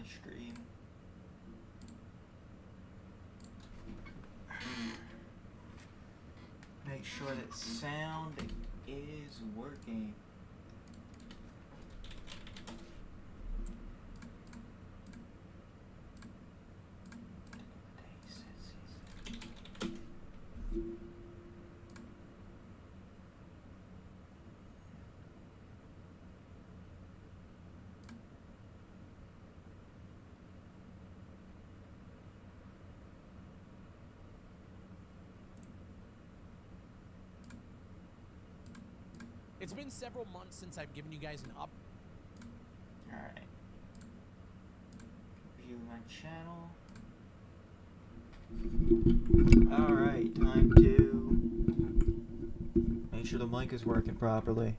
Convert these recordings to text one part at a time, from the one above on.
my stream. Make sure that sound is working. It's been several months since I've given you guys an up. Alright. View my channel. Alright, time to make sure the mic is working properly.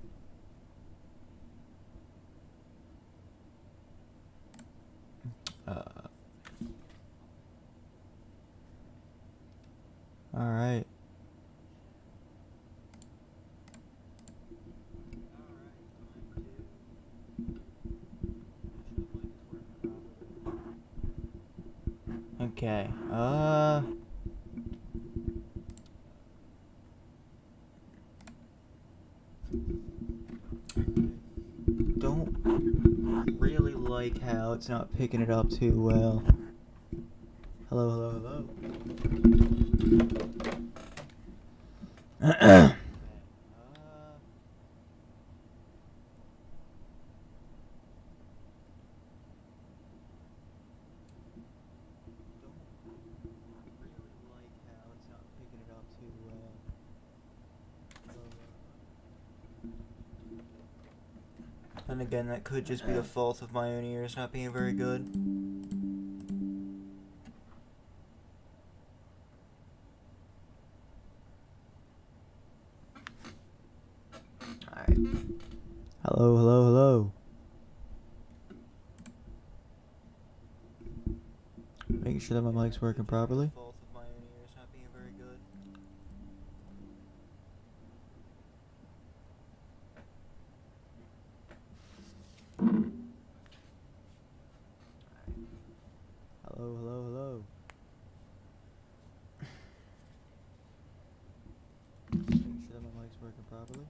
Alright. Okay, don't really like how it's not picking it up too well. Hello, hello, hello. And again, that could just be the fault of my own ears not being very good. Alright. Hello, hello, hello. Making sure that my mic's working properly. Hello, hello, hello. Making sure that my mic's working properly.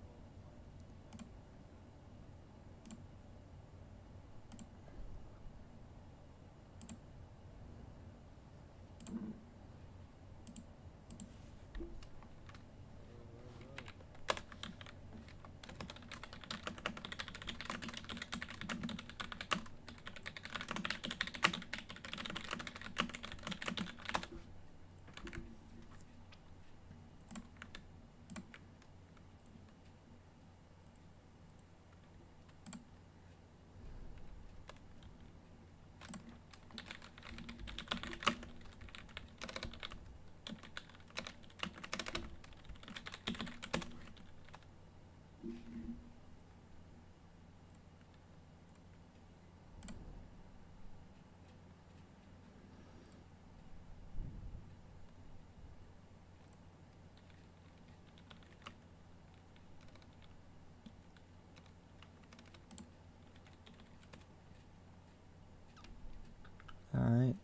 Alright.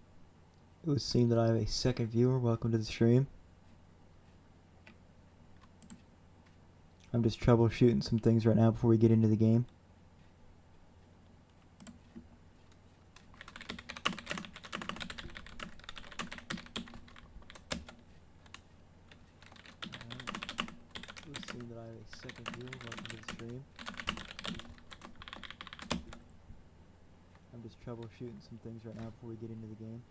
It would seem that I have a second viewer. Welcome to the stream. I'm just troubleshooting some things right now before we get into the game. It would seem that I have a second viewer. Welcome to the stream. I'm just troubleshooting some things right now before we get into the game.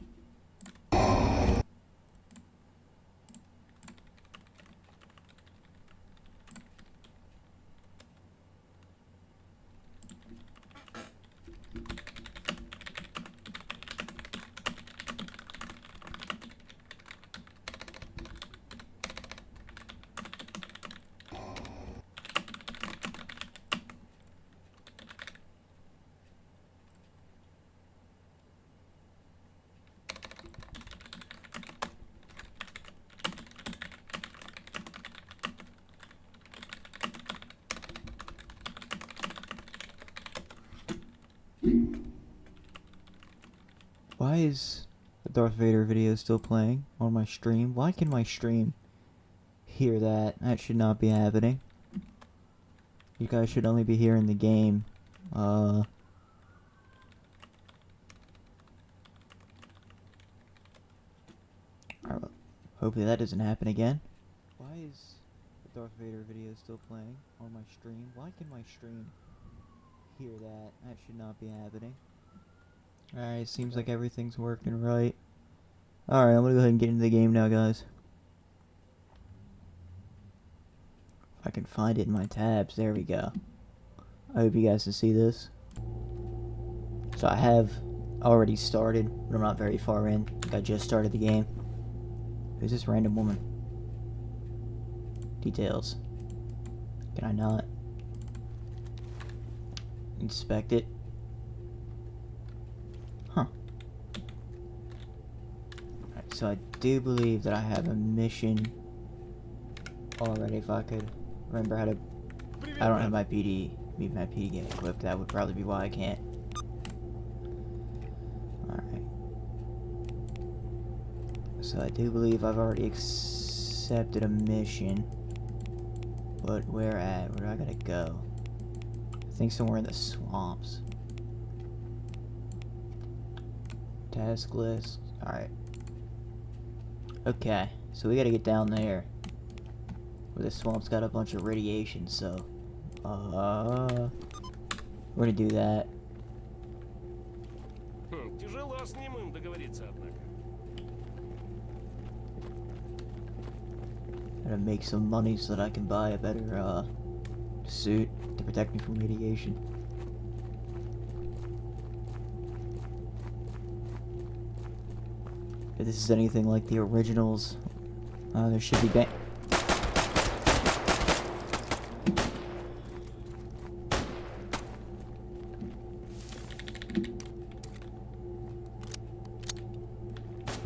Why is the Darth Vader video still playing on my stream? Why can my stream hear that? That should not be happening. You guys should only be hearing the game. Alright, well, hopefully that doesn't happen again. Why is the Darth Vader video still playing on my stream? Why can my stream hear that? That should not be happening. Alright, seems like everything's working right. Alright, I'm gonna go ahead and get into the game now, guys. If I can find it in my tabs, there we go. I hope you guys can see this. So I have already started, but I'm not very far in. I think I just started the game. Who's this random woman? Details. Can I not inspect it? Huh. Alright, so I do believe that I have a mission already. If I could remember how to... I don't have my PD game equipped. That would probably be why I can't. Alright. So I do believe I've already accepted a mission. But where at? Where do I gotta go? I think somewhere in the swamps. Task list. Alright. Okay. So we gotta get down there. Where the swamp's got a bunch of radiation, so... we're gonna do that. Тяжело с ним договориться, однако. Gotta make some money so that I can buy a better, suit to protect me from radiation. If this is anything like the originals, there should be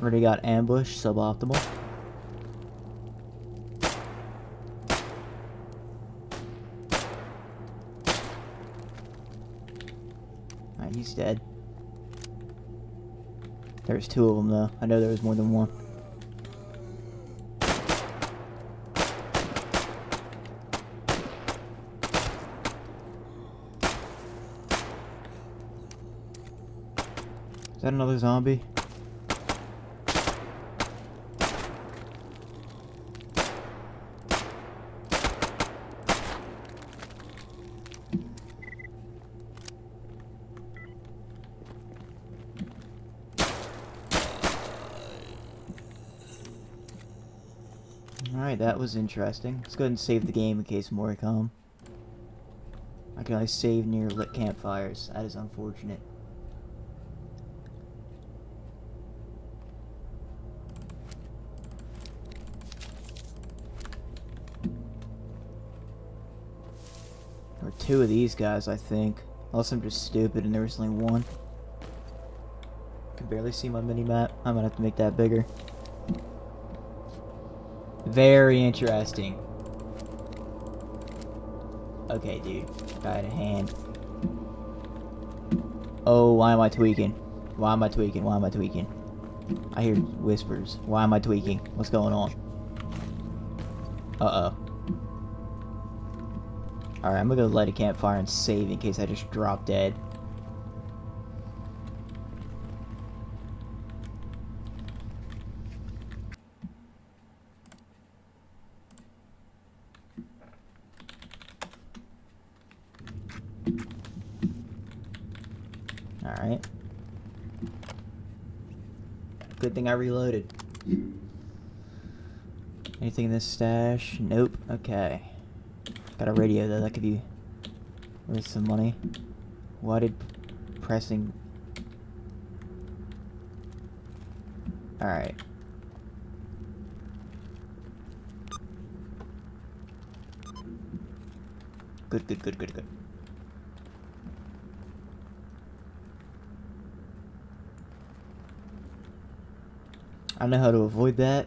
already got ambush, suboptimal. Alright, he's dead. There's two of them though. I know there was more than one. Is that another zombie? Alright, that was interesting. Let's go ahead and save the game in case more come. I can only save near lit campfires. That is unfortunate. There were two of these guys, I think. Unless I'm just stupid and there was only one. I can barely see my mini-map. I'm gonna have to make that bigger. Very interesting. Okay, dude. Got a hand. Oh, why am I tweaking? Why am I tweaking? Why am I tweaking? I hear whispers. Why am I tweaking? What's going on? Uh-oh. Alright, I'm gonna go light a campfire and save in case I just drop dead. Alright. Good thing I reloaded. Anything in this stash? Nope. Okay. Got a radio though, that could be worth some money. Why did pressing... Alright. Good, good, good, good, good. I know how to avoid that.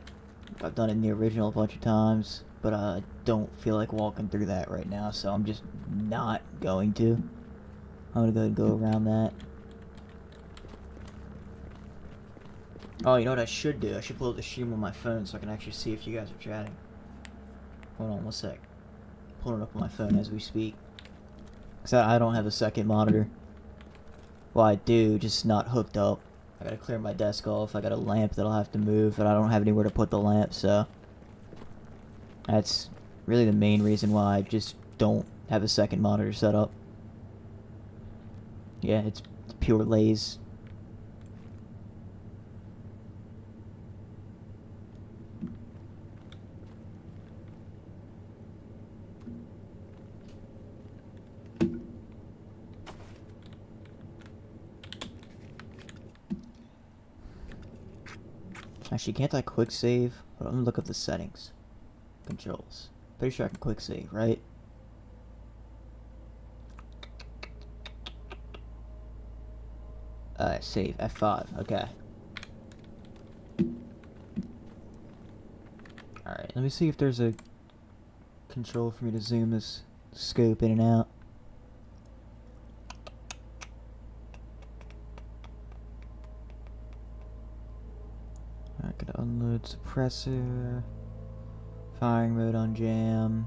I've done it in the original a bunch of times, but I don't feel like walking through that right now, so I'm just not going to. I'm gonna go ahead and go around that. Oh, you know what I should do? I should pull up the stream on my phone so I can actually see if you guys are chatting. Hold on one sec. Pulling it up on my phone as we speak. Because I don't have a second monitor. Well, I do, just not hooked up. I gotta clear my desk off. I got a lamp that I'll have to move, but I don't have anywhere to put the lamp, so... That's really the main reason why I just don't have a second monitor set up. Yeah, it's pure laze. Actually, can't I quick save? Hold on, let me look up the settings. Controls. Pretty sure I can quick save, right? Save. F5. Okay. Alright, let me see if there's a control for me to zoom this scope in and out. I could unload suppressor. Firing mode on jam.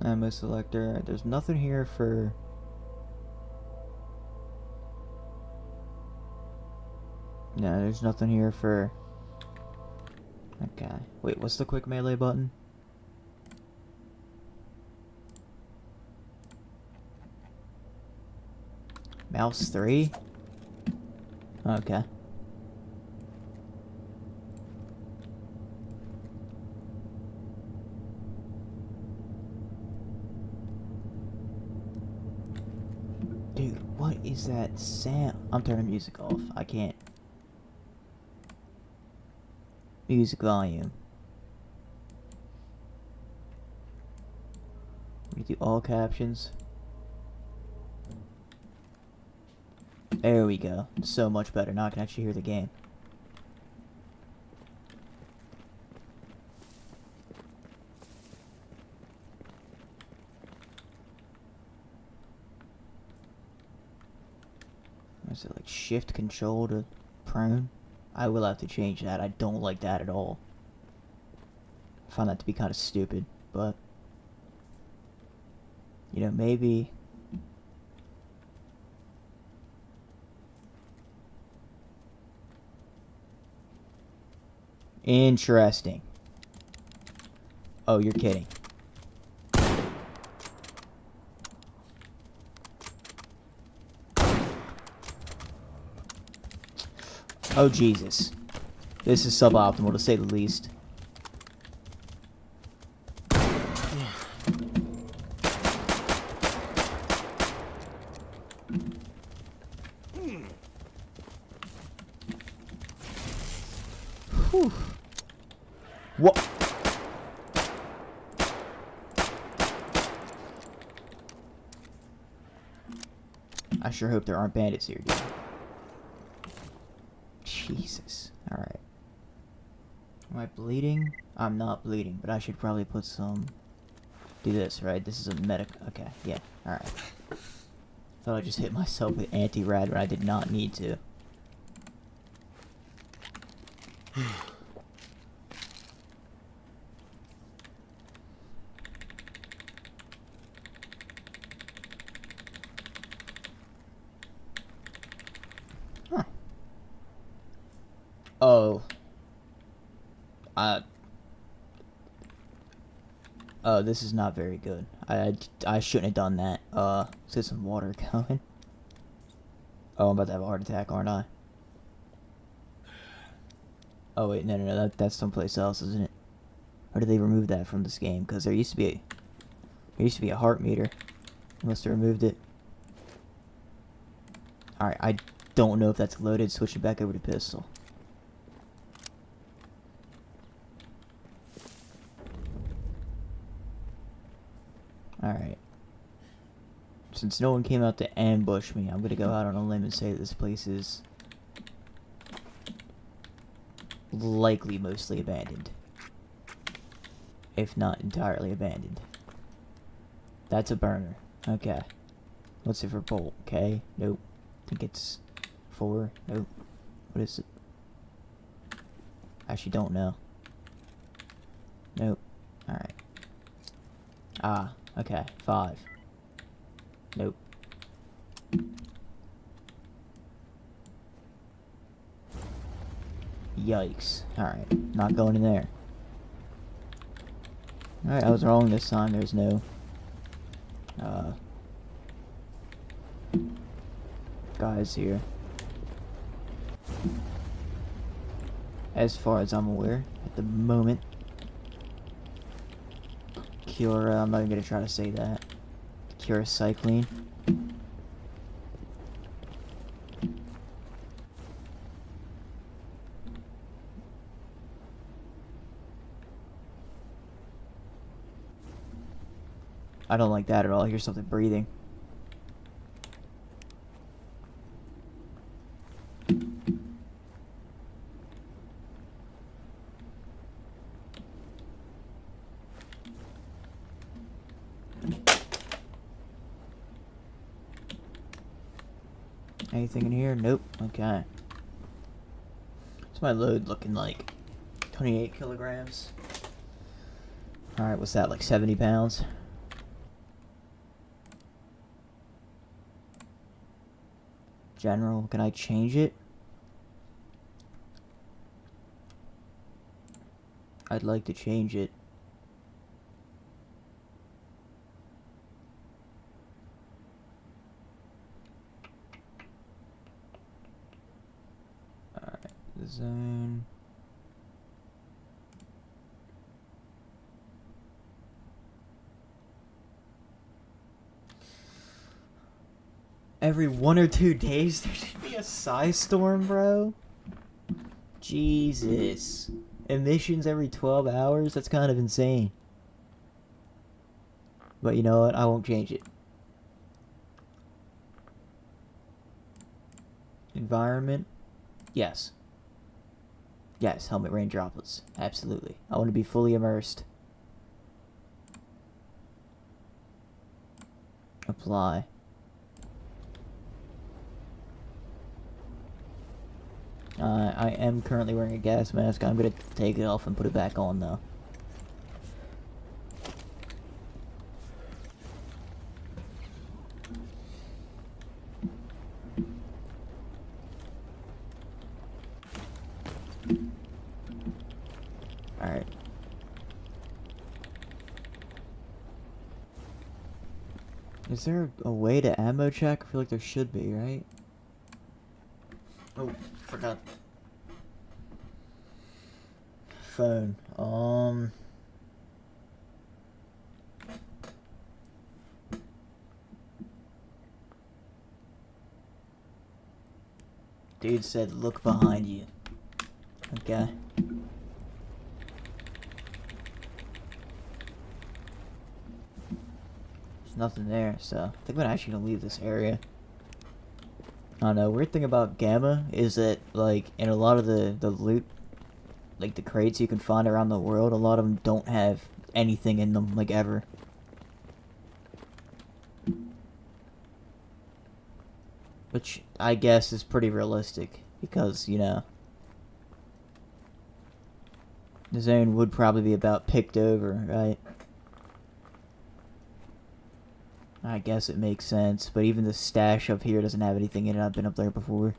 Ammo selector. There's nothing here for... No, there's nothing here for... Okay. Wait, what's the quick melee button? Mouse 3? Okay. Dude, what is that sound? I'm turning music off. I can't. Music volume. We do all captions. There we go. So much better. Now I can actually hear the game. Is it like shift control to prone? I will have to change that. I don't like that at all. I find that to be kind of stupid, but you know, maybe interesting. Oh, you're kidding. Oh, Jesus. This is suboptimal, to say the least. Whew. What? I sure hope there aren't bandits here, dude. Jesus. Alright. Am I bleeding? I'm not bleeding, but I should probably put some... Do this, right? This is a medic... Okay, yeah. Alright. Thought I just hit myself with anti-rad when I did not need to. Huh. Oh. Oh, this is not very good. I shouldn't have done that. Is there some water coming? Oh, I'm about to have a heart attack, aren't I? Oh wait, no, that's someplace else, isn't it? Or did they remove that from this game? Because there used to be a heart meter. Unless they removed it. Alright, I don't know if that's loaded. Switching back over to pistol. Alright. Since no one came out to ambush me, I'm gonna go out on a limb and say that this place is likely mostly abandoned. If not entirely abandoned. That's a burner. Okay. What's it for bolt? Okay. Nope. I think it's 4. Nope. What is it? Actually, don't know. Nope. Alright. Ah, okay. 5. Nope. Yikes. Alright. Not going in there. Alright, I was wrong this time. There's no... guys here. As far as I'm aware, at the moment. Cure, I'm not even gonna try to say that. Cure cycling. I don't like that at all. I hear something breathing. Anything in here? Nope. Okay. What's my load looking like? 28 kilograms. Alright, what's that, like 70 pounds? General, can I change it? I'd like to change it. Alright, zone. Every 1 or 2 days there should be a psi storm, bro? Jesus. Emissions every 12 hours? That's kind of insane. But you know what? I won't change it. Environment? Yes. Yes, helmet rain droplets. Absolutely. I want to be fully immersed. Apply. I am currently wearing a gas mask. I'm gonna take it off and put it back on though. Alright. Is there a way to ammo check? I feel like there should be, right? Oh, forgot. Phone. Dude said, look behind you. Okay. There's nothing there, so I think I'm actually gonna leave this area. I don't know, weird thing about G.A.M.M.A is that, like, in a lot of the loot, like, the crates you can find around the world, a lot of them don't have anything in them, like, ever. Which, I guess, is pretty realistic, because, you know, the zone would probably be about picked over, right? I guess it makes sense, but even the stash up here doesn't have anything in it. I've been up there before.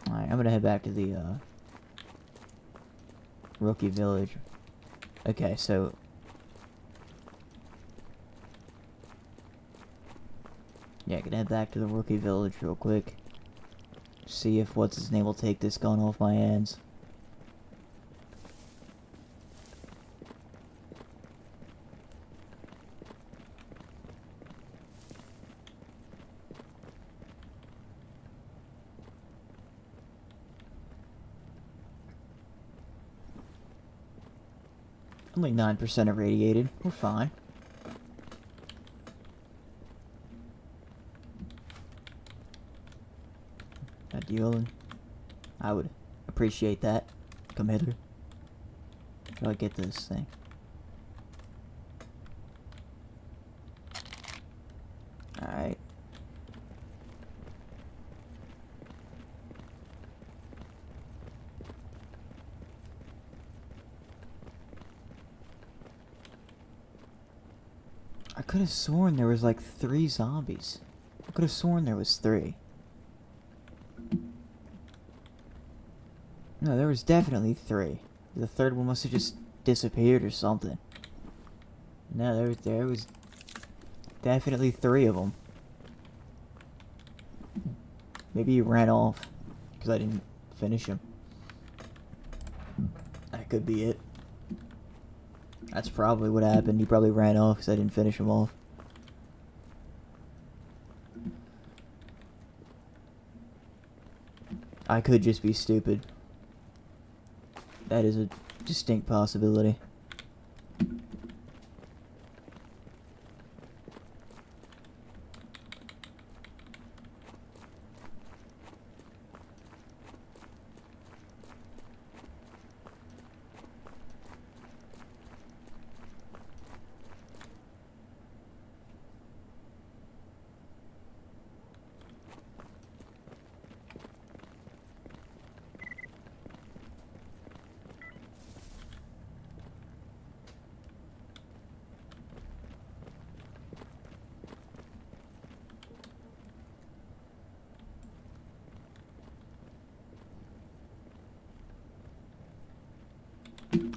Alright, I'm gonna head back to the, Rookie Village. Okay, so... yeah, gonna head back to the Rookie Village real quick. See if what's-his-name will take this gun off my hands. Only 9% irradiated. We're fine. That dealing. I would appreciate that. Come hither. How do I get this thing? Alright. I could have sworn there was like 3 zombies. I could have sworn there was 3. No, there was definitely 3. The third one must have just disappeared or something. No, there was definitely 3 of them. Maybe he ran off because I didn't finish him. That could be it. That's probably what happened. He probably ran off because I didn't finish him off. I could just be stupid. That is a distinct possibility.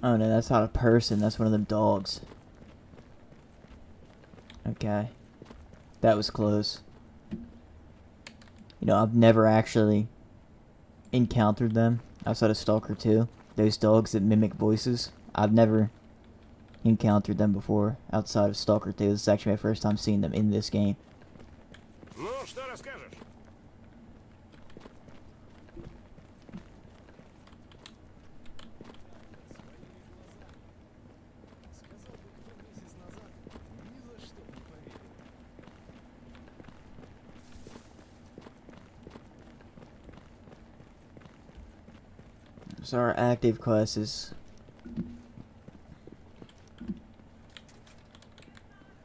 Oh no, that's not a person. That's one of them dogs. Okay. That was close. You know, I've never actually encountered them outside of Stalker 2. Those dogs that mimic voices. I've never encountered them before outside of Stalker 2. This is actually my first time seeing them in this game. Ну, что расскажешь? Сказал бы кто месяц назад, ни за что бы не поверил. So our active quest is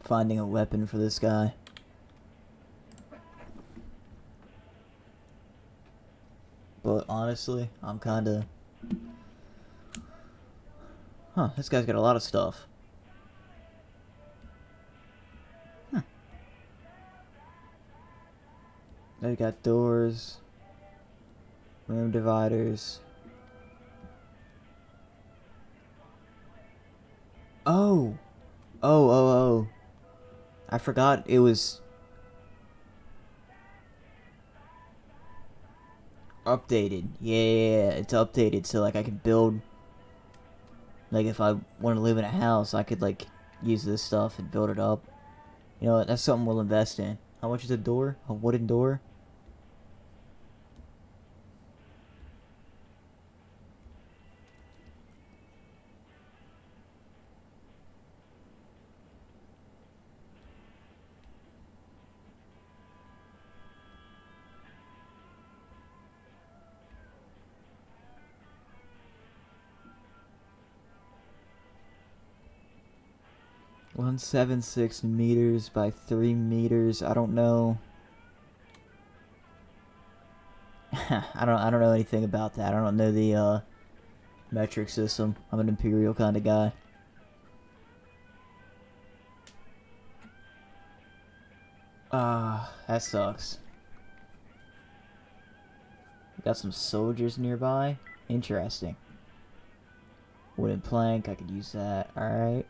finding a weapon for this guy. But honestly, I'm kinda... Huh, this guy's got a lot of stuff. They got doors, room dividers. Oh! Oh. I forgot it was updated. Yeah, it's updated so like I can build, like if I want to live in a house, I could like use this stuff and build it up. You know what, that's something we'll invest in. How much is a door? A wooden door? $176 by 3 meters. I don't know. I don't know anything about that. I don't know the metric system. I'm an imperial kind of guy. That sucks. Got some soldiers nearby. Interesting. Wooden plank, I could use that. Alright.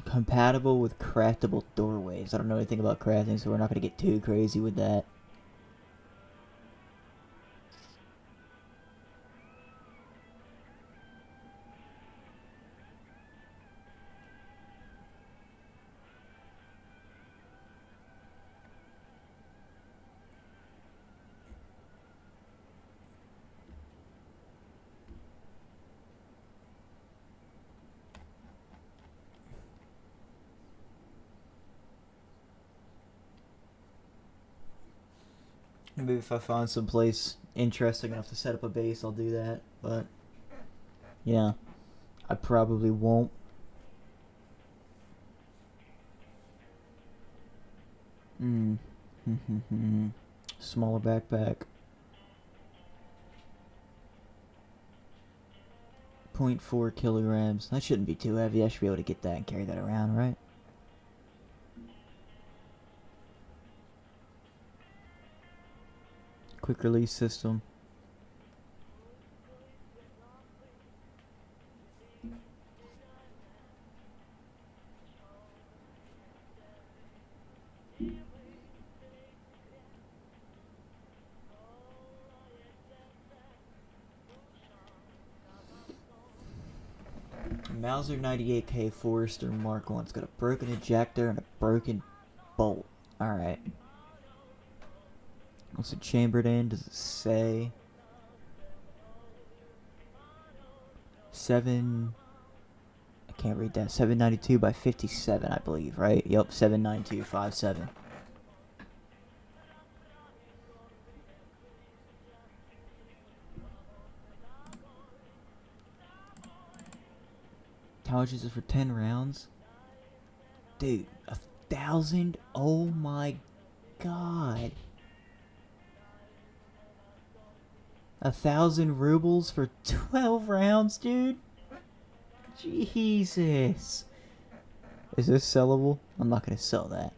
Compatible with craftable doorways. I don't know anything about crafting, so we're not going to get too crazy with that. Maybe if I find some place interesting enough to set up a base, I'll do that. But, yeah, I probably won't. Smaller backpack. 8.4 kilograms. That shouldn't be too heavy. I should be able to get that and carry that around, right? Quick release system. Mauser 98K Forester Mark 1. It's got a broken ejector and a broken bolt. Alright. What's it chambered in? Does it say? 7... I can't read that. 792 by 57, I believe, right? Yup, 79257. How much is it for 10 rounds? Dude, 1,000? Oh my god. 1,000 rubles for 12 rounds, dude? Jesus. Is this sellable? I'm not gonna sell that.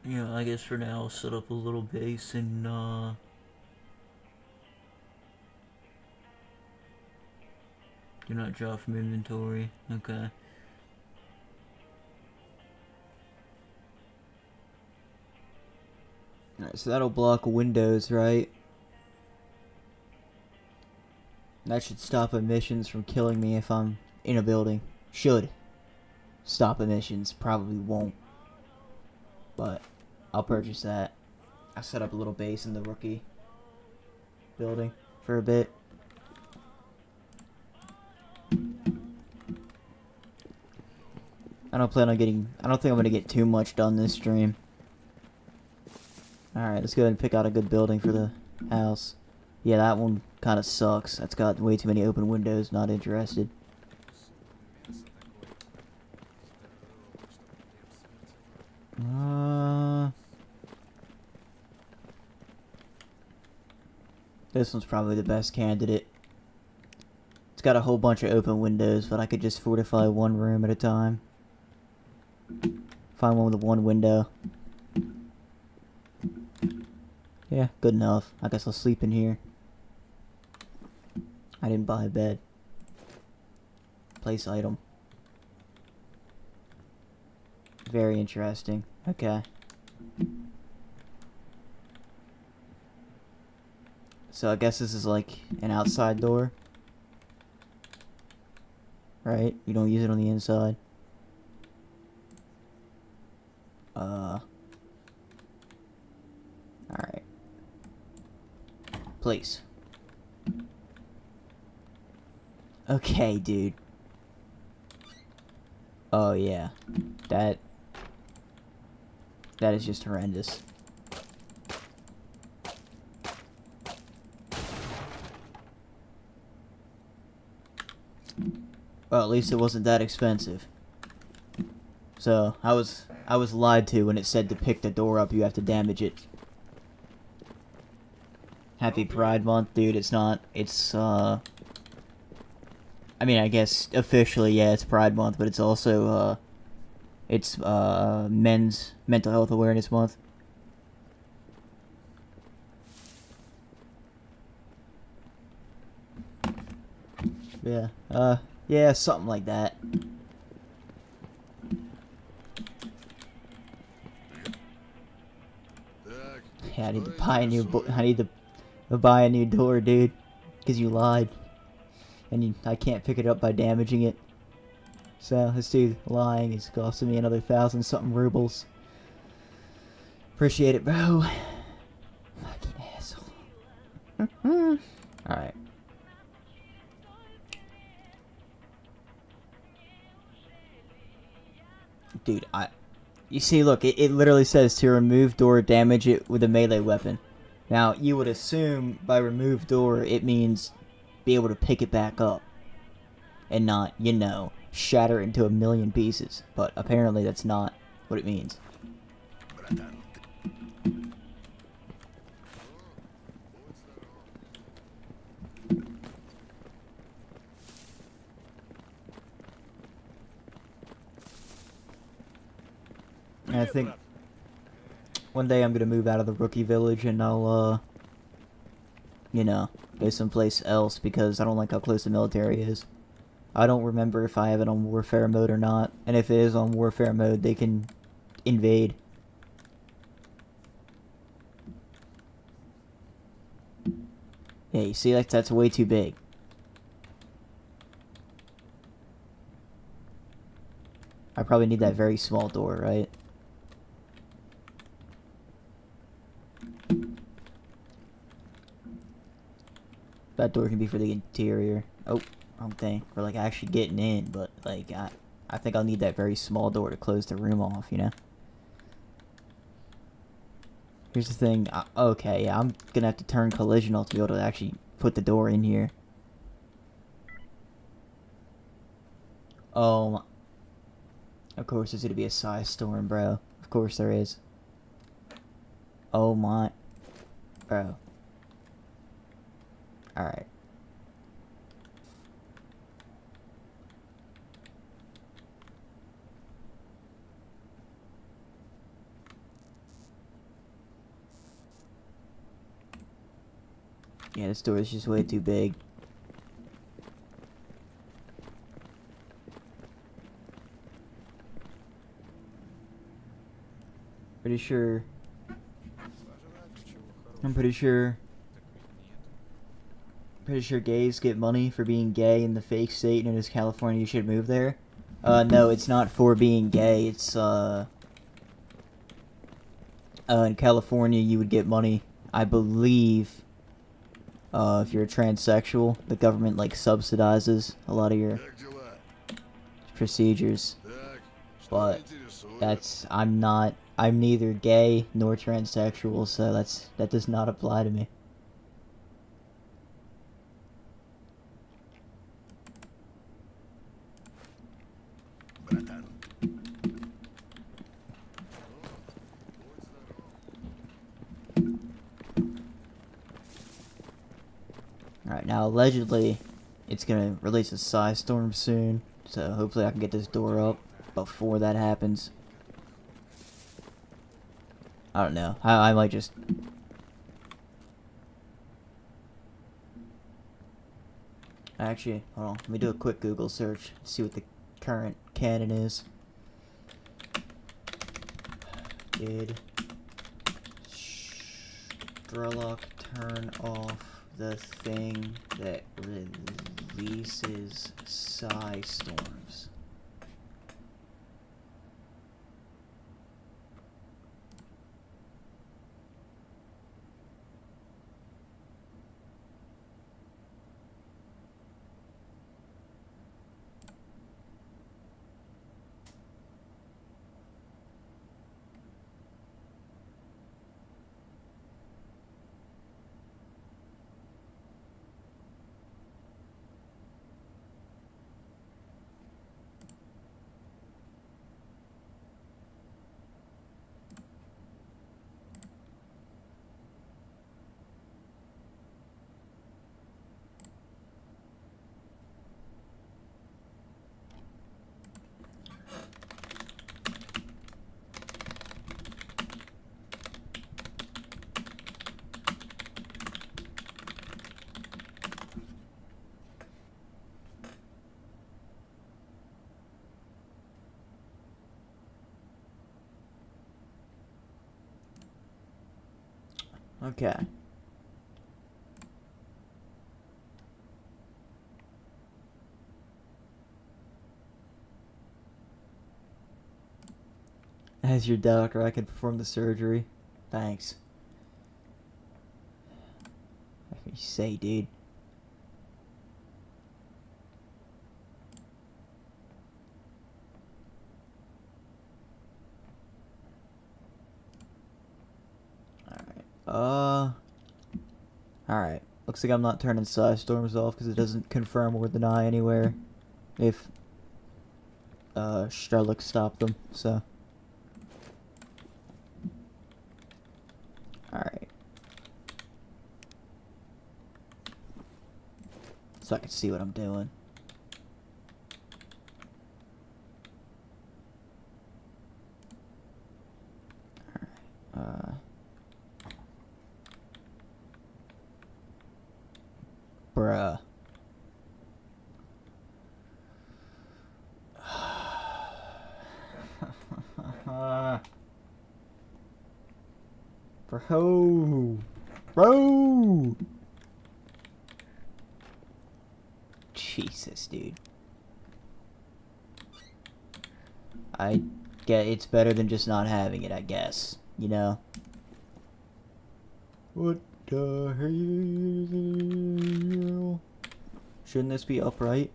Yeah, I guess for now I'll set up a little base and do not draw from inventory. Okay. Alright, so that'll block windows, right? That should stop emissions from killing me if I'm in a building. Should stop emissions. Probably won't. But I'll purchase that. I set up a little base in the rookie building for a bit. I don't think I'm gonna get too much done this stream. Alright, let's go ahead and pick out a good building for the house. Yeah, that one kinda sucks. That's got way too many open windows, not interested. This one's probably the best candidate. It's got a whole bunch of open windows, but I could just fortify one room at a time. Find one with one window. Yeah, good enough. I guess I'll sleep in here. I didn't buy a bed. Place item. Very interesting. Okay. So I guess this is like an outside door. Right? You don't use it on the inside. Alright. Place. Okay, dude. Oh, yeah. That is just horrendous. Well, at least it wasn't that expensive. So, I was lied to when it said to pick the door up, you have to damage it. Happy Pride Month, dude. It's not. It's, I mean, I guess officially, yeah, it's Pride Month, but it's also, it's, Men's Mental Health Awareness Month. Yeah, yeah, something like that. Yeah, I need to buy a new buy a new door, dude, because you lied, and I can't pick it up by damaging it. So this dude lying is costing me another 1,000 something rubles. Appreciate it, bro. Fucking asshole. Alright. Dude, you see, look, it literally says to remove door, damage it with a melee weapon. Now, you would assume by remove door, it means be able to pick it back up. And not, you know, shatter it into a million pieces. But apparently that's not what it means. And I think one day I'm gonna move out of the rookie village and I'll, you know, go someplace else because I don't like how close the military is. I don't remember if I have it on warfare mode or not, and if it is on warfare mode, they can invade. Yeah, you see, that's way too big. I probably need that very small door, right? That door can be for the interior. Oh, wrong thing. For like actually getting in, but like I think I'll need that very small door to close the room off, you know? Here's the thing. Okay, yeah, I'm gonna have to turn collisional to be able to actually put the door in here. Oh, of course there's gonna be a size storm, bro. Of course there is. Oh my, bro. Alright. Yeah, this door is just way too big. Pretty sure. I'm pretty sure. Pretty sure gays get money for being gay in the fake state, and it is California. You should move there. No, it's not for being gay. It's in California you would get money, I believe. If you're a transsexual, the government like subsidizes a lot of your procedures. But I'm neither gay nor transsexual, so that does not apply to me. Alright, now allegedly it's gonna release a size storm soon, so hopefully I can get this door up before that happens. I don't know. I might just... Actually, hold on. Let me do a quick Google search. See what the current canon is. Did S.T.A.L.K.E.R turn off the thing that releases size storms? Okay. As your doctor, I can perform the surgery. Thanks. What do you say, dude? Alright. Alright. Looks like I'm not turning side storms off because it doesn't confirm or deny anywhere if Strellick stopped them, so. Alright. So I can see what I'm doing. Alright. Bruh. Bro! Jesus, dude. I get it's better than just not having it, I guess. You know? What the hell? Shouldn't this be upright?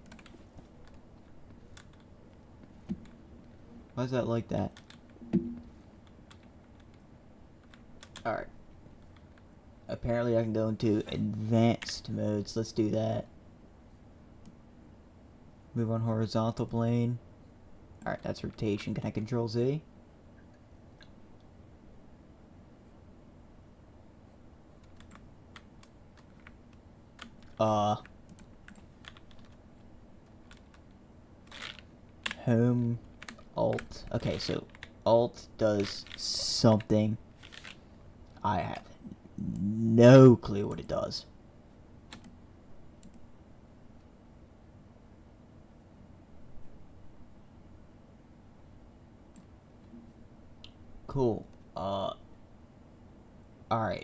Why is that like that? Alright. Apparently I can go into advanced modes. Let's do that. Move on horizontal plane. Alright, that's rotation. Can I control Z? Home. Alt. Okay, so Alt does something. I have no clue what it does. Cool. Alright,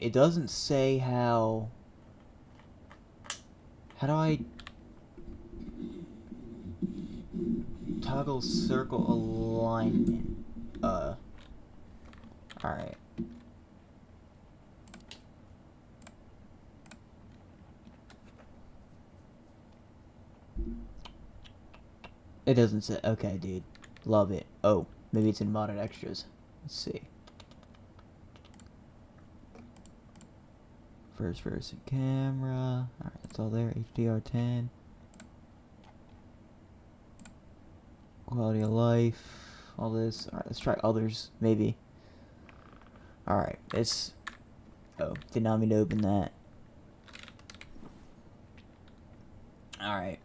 it doesn't say how... How do I... Toggle circle alignment? Alright. It doesn't say... Okay, dude. Love it. Oh, maybe it's in modded extras. Let's see. First person camera. Alright, that's all there. HDR10. Quality of life. All this. Alright, let's try others. Maybe. Alright, it's... Oh, did not mean to open that. Alright.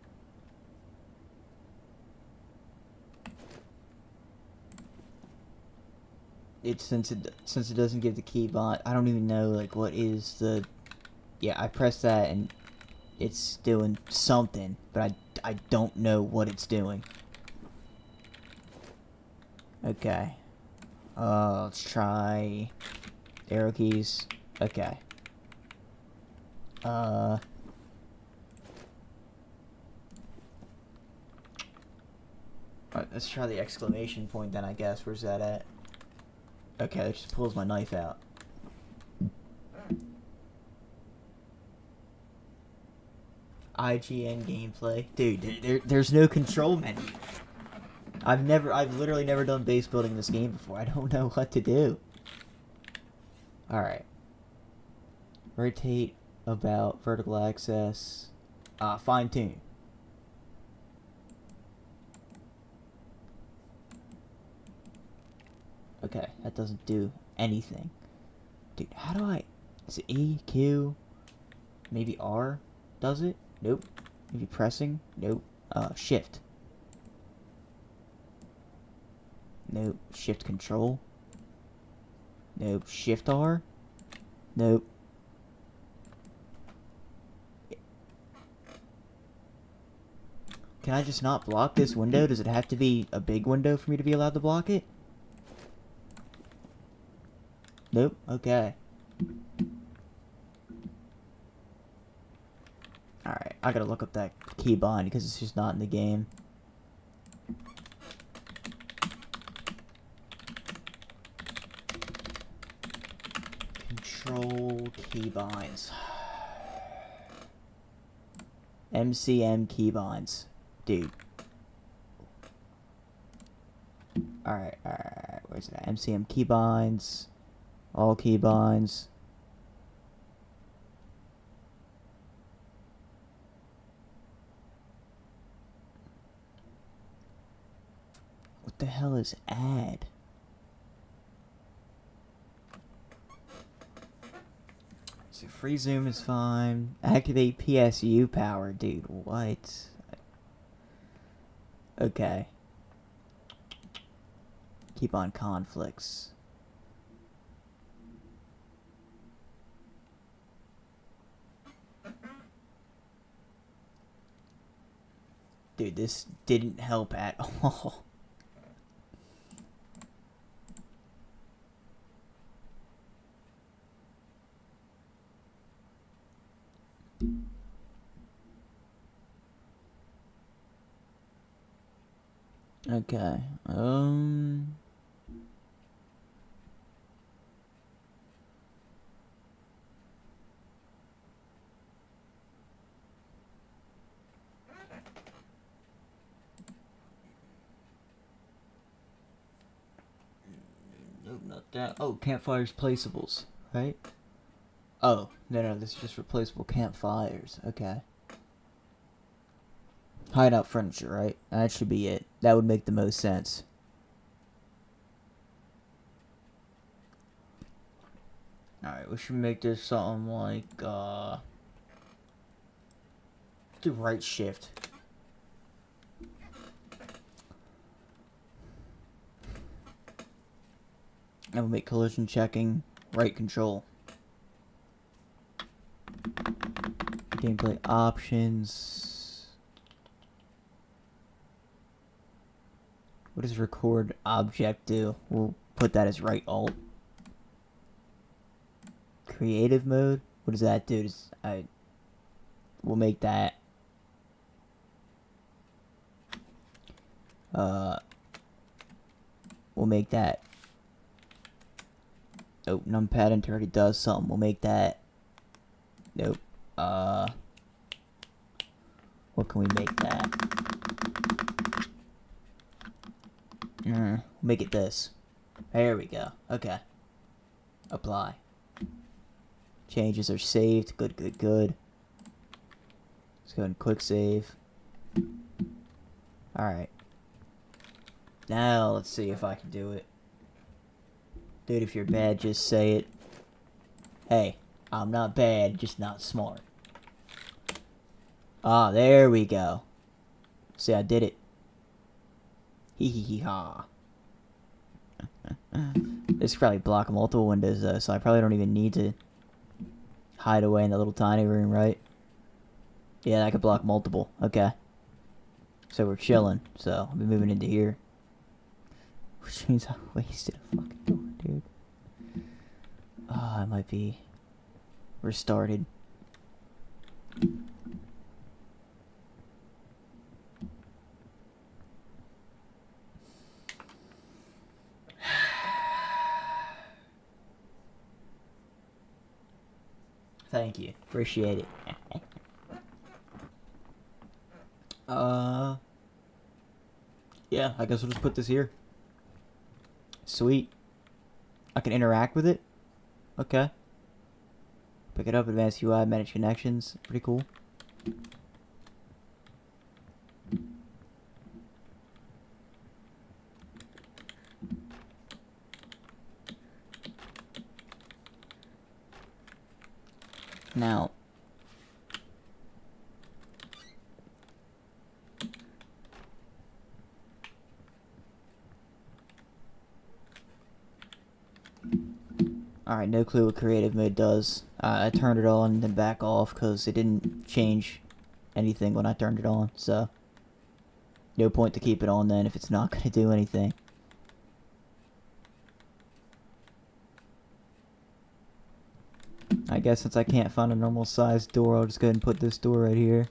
Since it doesn't give the keybind, I don't even know like what is the... Yeah, I pressed that and it's doing something, but I don't know what it's doing. Okay. Let's try arrow keys. Okay. Alright, let's try the exclamation point then, I guess. Where's that at? Okay, that just pulls my knife out. IGN gameplay. Dude, there's no control menu. I've literally never done base building in this game before. I don't know what to do. Alright. Rotate, about, vertical axis. Fine tune. Okay, that doesn't do anything. Dude, how do I... Is it E, Q, maybe R? Does it? Nope. Maybe pressing? Nope. Shift. Nope. Shift control? Nope. Shift R? Nope. Can I just not block this window? Does it have to be a big window for me to be allowed to block it? Nope. Okay. Alright, I gotta look up that keybind because it's just not in the game. control keybinds. MCM keybinds. Dude. Alright. Where's it at? MCM keybinds. All keybinds. What the hell is add? So free zoom is fine. Activate PSU power, dude. What? Okay. Keep on conflicts. Dude, this didn't help at all. Okay. Nope, not that. Oh, campfires placeables, right? Oh, no, this is just replaceable campfires. Okay. Hideout furniture, right? That should be it. That would make the most sense. Alright, we should make this something like, do right shift. And we'll make collision checking right control. Gameplay options. What does record object do? We'll put that as right alt. Creative mode. What does that do? We'll make that. We'll make that. Nope, numpad enter already does something. We'll make that. Nope. What can we make that? We'll make it this. There we go. Okay. Apply. Changes are saved. Good. Let's go ahead and quick save. Alright. Now let's see if I can do it. Dude, if you're bad, just say it. Hey, I'm not bad, just not smart. Ah, there we go. See, I did it. Hee hee hee ha. This probably block multiple windows though, so I probably don't even need to hide away in the little tiny room, right? Yeah, I could block multiple. Okay. So we're chilling. So I'll be moving into here. Which means I wasted a fucking door, dude. Ah, I might be restarted. Thank you. Appreciate it. Yeah, I guess we'll just put this here. Sweet. I can interact with it? Okay. Pick it up, advanced UI, manage connections. Pretty cool. Now, alright, no clue what creative mode does. I turned it on and then back off because it didn't change anything when I turned it on, so no point to keep it on then if it's not going to do anything. I guess since I can't find a normal sized door, I'll just go ahead and put this door right here.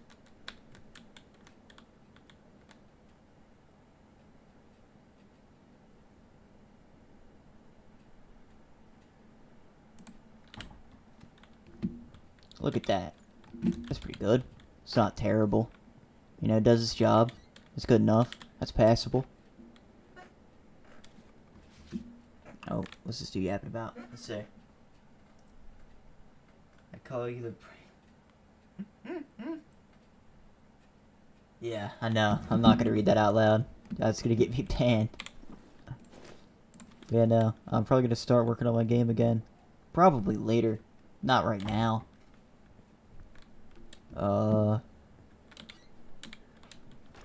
Look at that. That's pretty good. It's not terrible. You know, it does its job. It's good enough. That's passable. Oh, what's this dude yapping about? Let's see. I call you the... Yeah, I know. I'm not gonna read that out loud. That's gonna get me banned. Yeah, no. I'm probably gonna start working on my game again. Probably later. Not right now.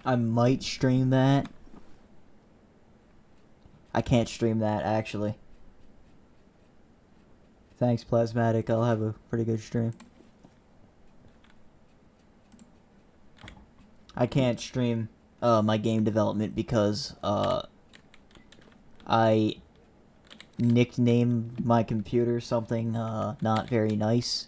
I might stream that. I can't stream that, actually. Thanks, Plasmatic. I'll have a pretty good stream. I can't stream my game development because I nicknamed my computer something not very nice,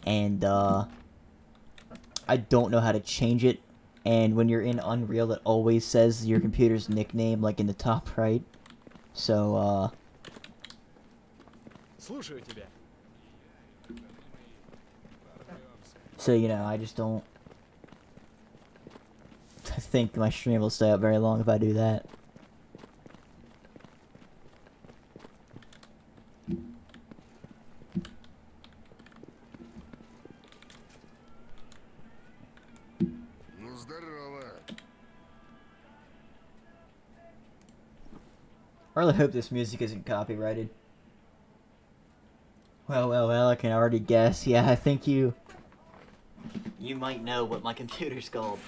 and I don't know how to change it. And when you're in Unreal, it always says your computer's nickname, like in the top right. So Слушаю тебя. so you know, I just don't think my stream will stay up very long if I do that. Ну, здорово. I really hope this music isn't copyrighted. Well, I can already guess. Yeah, I think you might know what my computer's called.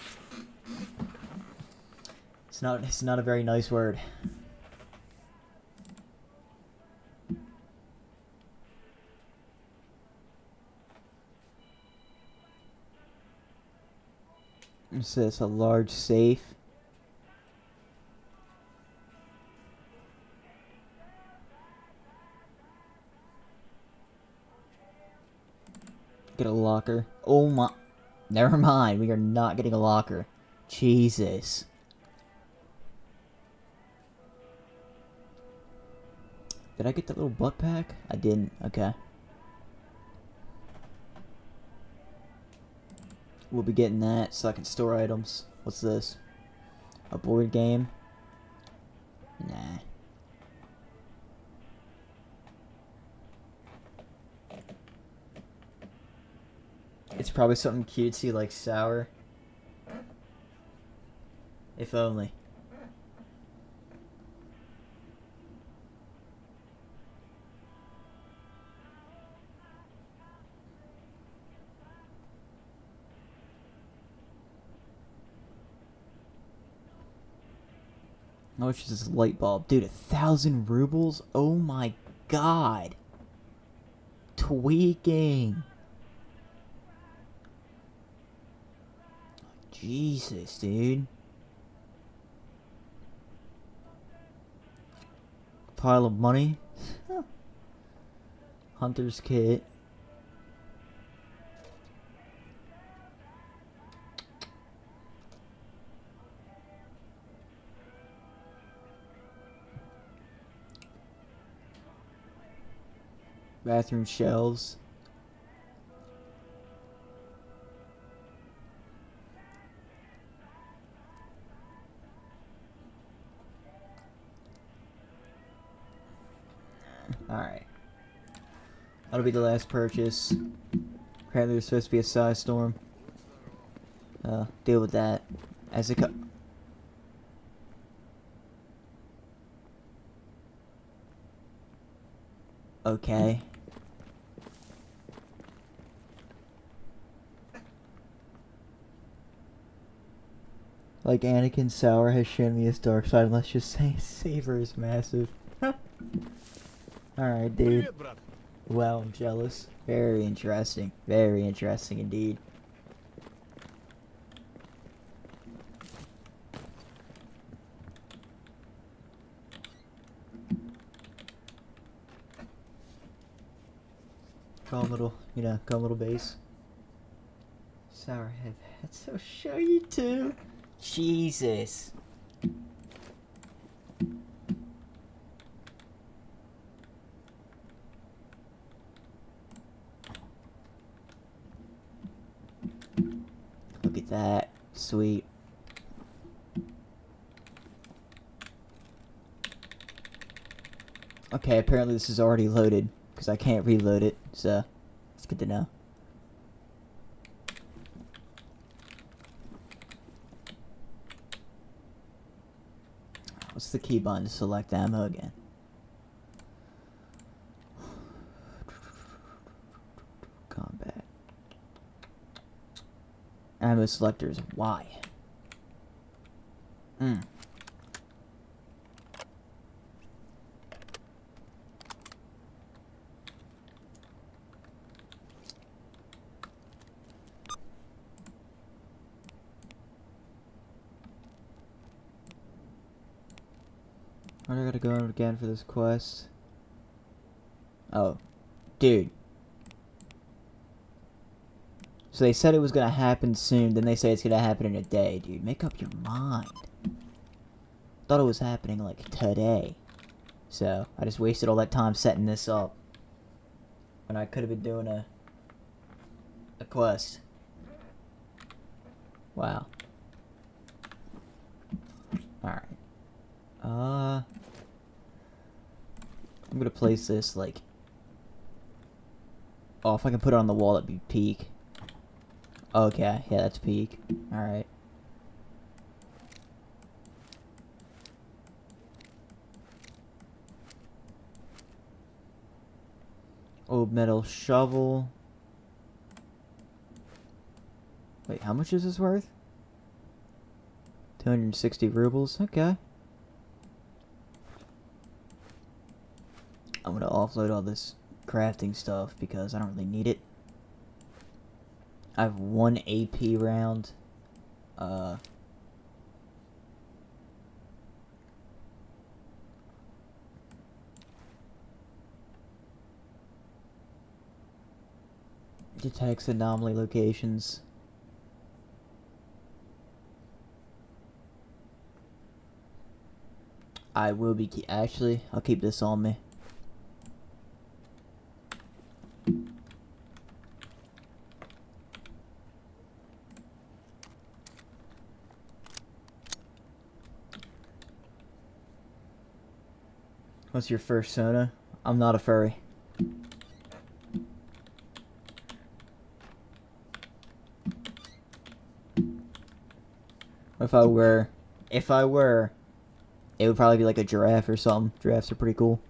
It's not a very nice word. What's this? A large safe? Get a locker. Oh my... Never mind, we are not getting a locker. Jesus. Did I get that little butt pack? I didn't. Okay. We'll be getting that so I can store items. What's this? A board game? Nah. It's probably something cutesy like sour. If only. How much is this light bulb? Dude, 1,000 rubles? Oh my god. Tweaking. Jesus, dude. Pile of money. Hunter's kit. Bathroom shelves. Alright. That'll be the last purchase. Apparently there's supposed to be a size storm. Deal with that as it Okay. Like Anakin, Sour has shown me his dark side, and let's just say Savor is massive. Alright, dude. Привет, брат. Wow, I'm jealous. Very interesting. Very interesting indeed. Calm little, you know, calm little base. Sour head. That's so show you too. Jesus. Okay, apparently this is already loaded, because I can't reload it, so it's good to know. What's the key button to select ammo again? Combat. Ammo selector is Y. Where do I gotta go again for this quest? Oh, dude. So they said it was gonna happen soon, then they say it's gonna happen in a day, dude. Make up your mind. Thought it was happening like today. So I just wasted all that time setting this up when I could have been doing a quest. Wow. Alright. I'm gonna place this like... Oh, if I can put it on the wall, that'd be peak. Okay, yeah, that's peak. Alright. Old metal shovel. Wait, how much is this worth? 260 rubles? Okay. I'm gonna offload all this crafting stuff because I don't really need it. I have 1 AP round. Detects anomaly locations. I will be actually, I'll keep this on me. What's your first soda? I'm not a furry. If I were, it would probably be like a giraffe or something. Giraffes are pretty cool.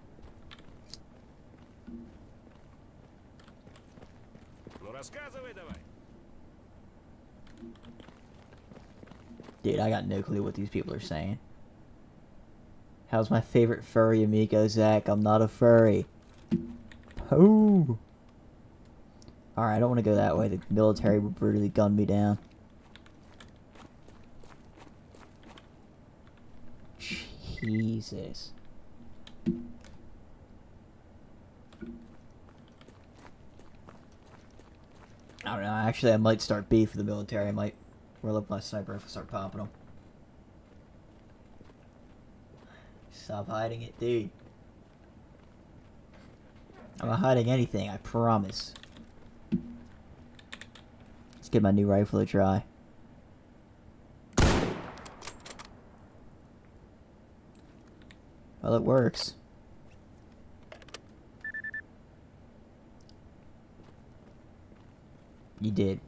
Dude, I got no clue what these people are saying. How's my favorite furry amigo, Zach? I'm not a furry. Oh. Alright, I don't want to go that way. The military would brutally gun me down. Jesus. I don't know. Actually, I might start beef with the military. I might roll up my sniper if I start popping them. Stop hiding it, dude. I'm not hiding anything, I promise. Let's give my new rifle a try. Well, it works. You did.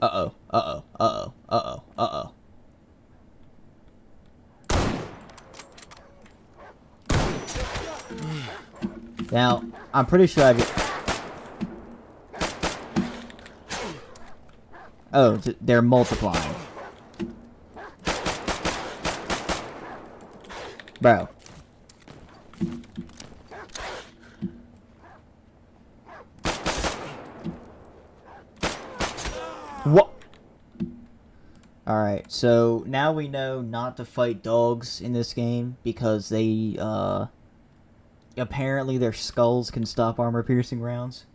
Uh-oh. Uh-oh. Uh-oh. Uh-oh. Uh-oh. Now, I'm pretty sure Oh, they're multiplying. Bro. What? Alright, so now we know not to fight dogs in this game because they, apparently their skulls can stop armor-piercing rounds.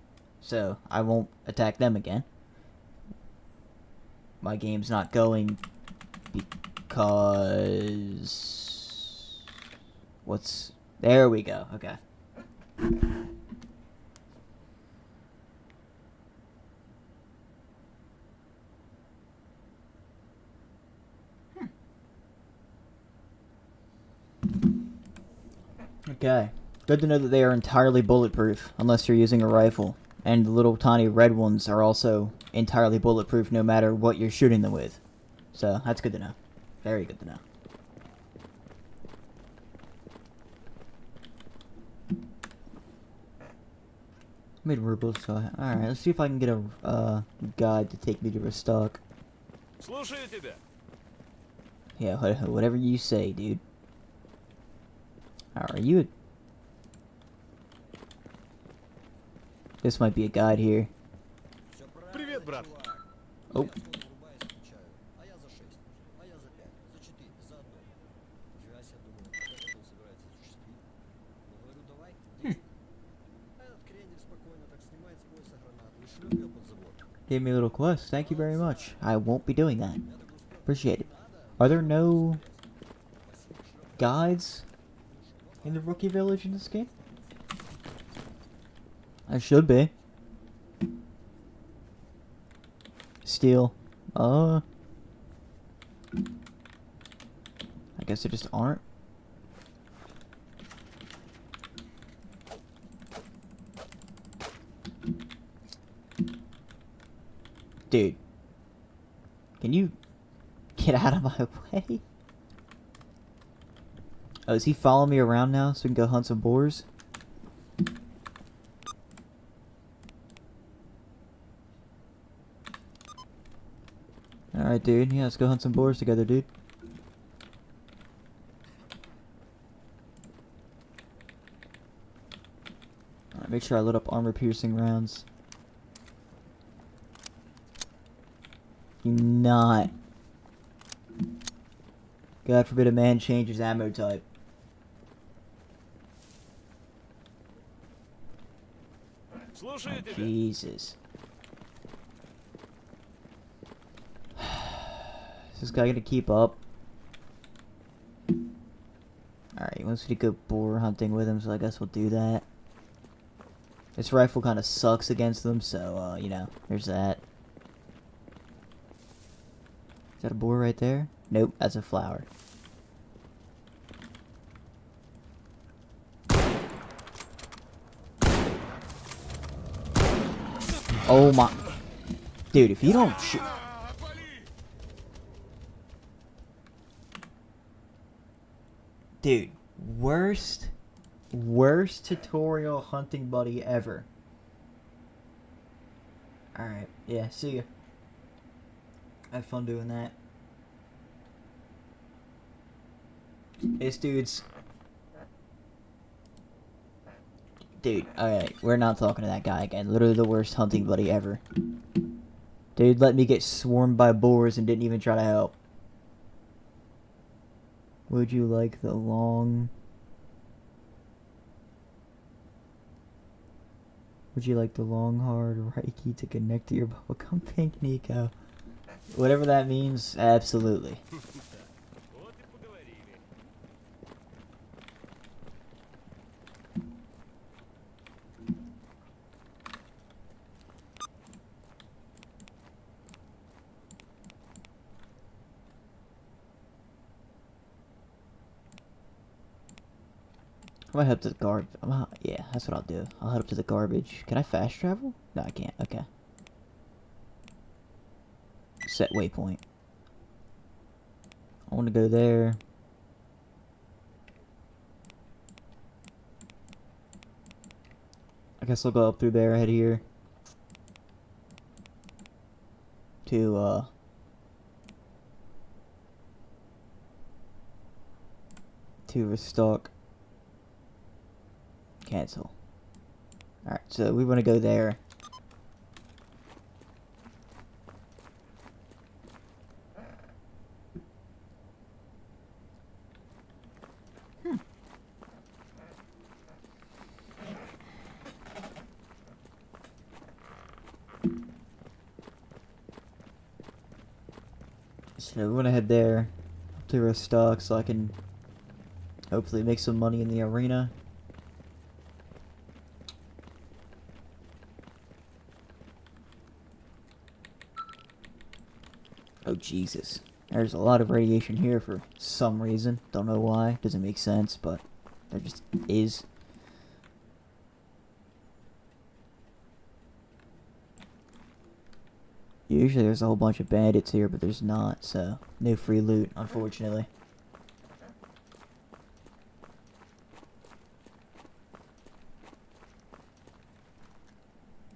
So, I won't attack them again. My game's not going because... What's... There we go, okay. Okay. Good to know that they are entirely bulletproof, unless you're using a rifle. And the little tiny red ones are also entirely bulletproof no matter what you're shooting them with. So, that's good to know. Very good to know. Made rubles, so alright, let's see if I can get a guide to take me to restock. Слушаю тебя. Yeah, whatever you say, dude. Are you a... This might be a guide here. Привет, брат. Oh. Gave me a little quest. Thank you very much. I won't be doing that. Appreciate it. Are there no guides in the rookie village in this game? I should be. Steel. I guess there just aren't. Dude. Can you get out of my way? Oh, is he following me around now so we can go hunt some boars? Alright, dude. Yeah, let's go hunt some boars together, dude. Alright, make sure I load up armor-piercing rounds. You not. God forbid a man change his ammo type. Слушаю тебя. Jesus. Is this guy gonna keep up? Alright, he wants me to go boar hunting with him, so I guess we'll do that. This rifle kind of sucks against them, so, you know, there's that. Is that a boar right there? Nope, that's a flower. Oh my... Dude, if you don't shoot... Dude, worst tutorial hunting buddy ever. Alright, yeah, see ya. Had fun doing that. This dude's... Dude, alright, we're not talking to that guy again. Literally the worst hunting buddy ever. Dude let me get swarmed by boars and didn't even try to help. Would you like the long... Would you like the long, hard right key to connect to your bubblegum pink Nico? Whatever that means, absolutely. Вот и поговорили. I'm gonna head up to the garbage. Yeah, that's what I'll do. I'll head up to the garbage. Can I fast travel? No, I can't. Okay. Set waypoint. I want to go there. I guess I'll go up through there, head here. To, restock. Cancel. Alright, so we want to go there. So we want to head there to restock so I can hopefully make some money in the arena. Oh Jesus. There's a lot of radiation here for some reason. Don't know why. Doesn't make sense, but There just is. Usually there's a whole bunch of bandits here, but there's not, so no free loot, unfortunately.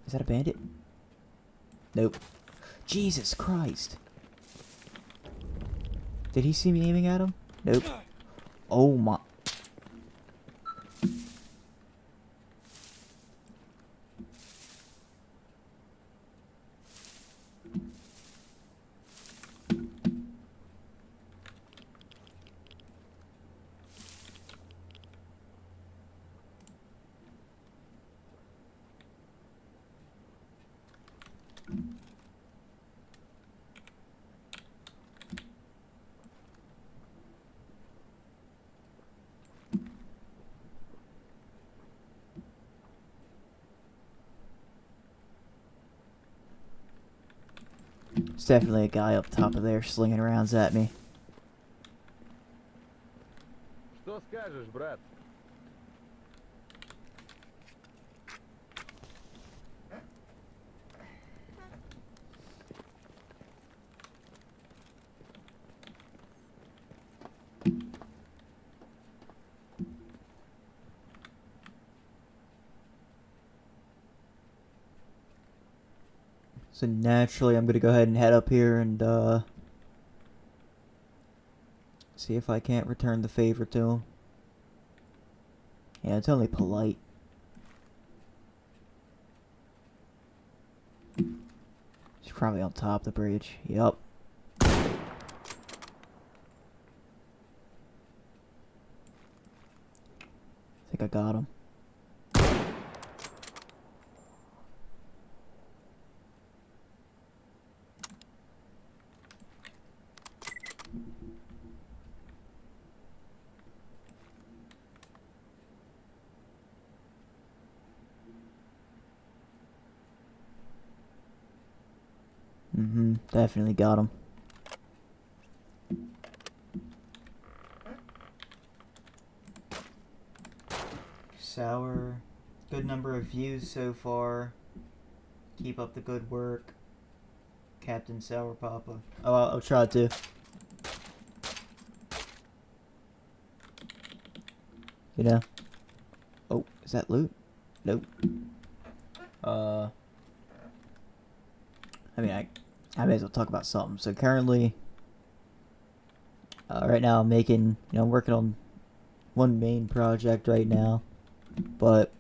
Is that a bandit? Nope. Jesus Christ. Did he see me aiming at him? Nope. Oh my. There's definitely a guy up top of there slinging rounds at me. Что скажешь, брат? So naturally, I'm gonna go ahead and head up here and see if I can't return the favor to him. Yeah, it's only polite. He's probably on top of the bridge. Yup. I think I got him. Definitely got him. Sour. Good number of views so far. Keep up the good work. Captain Sour Papa. Oh, I'll try to. You know? Oh, is that loot? Nope. I mean, I may as well talk about something. So currently, right now I'm making, I'm working on one main project right now, but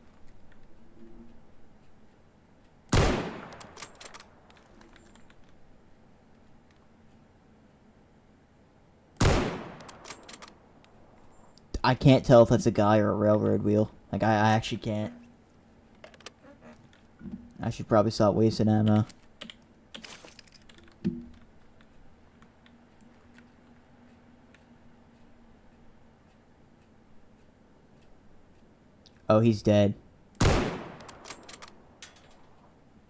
I can't tell if that's a guy or a railroad wheel. Like, I actually can't. I should probably stop wasting ammo. Oh, he's dead.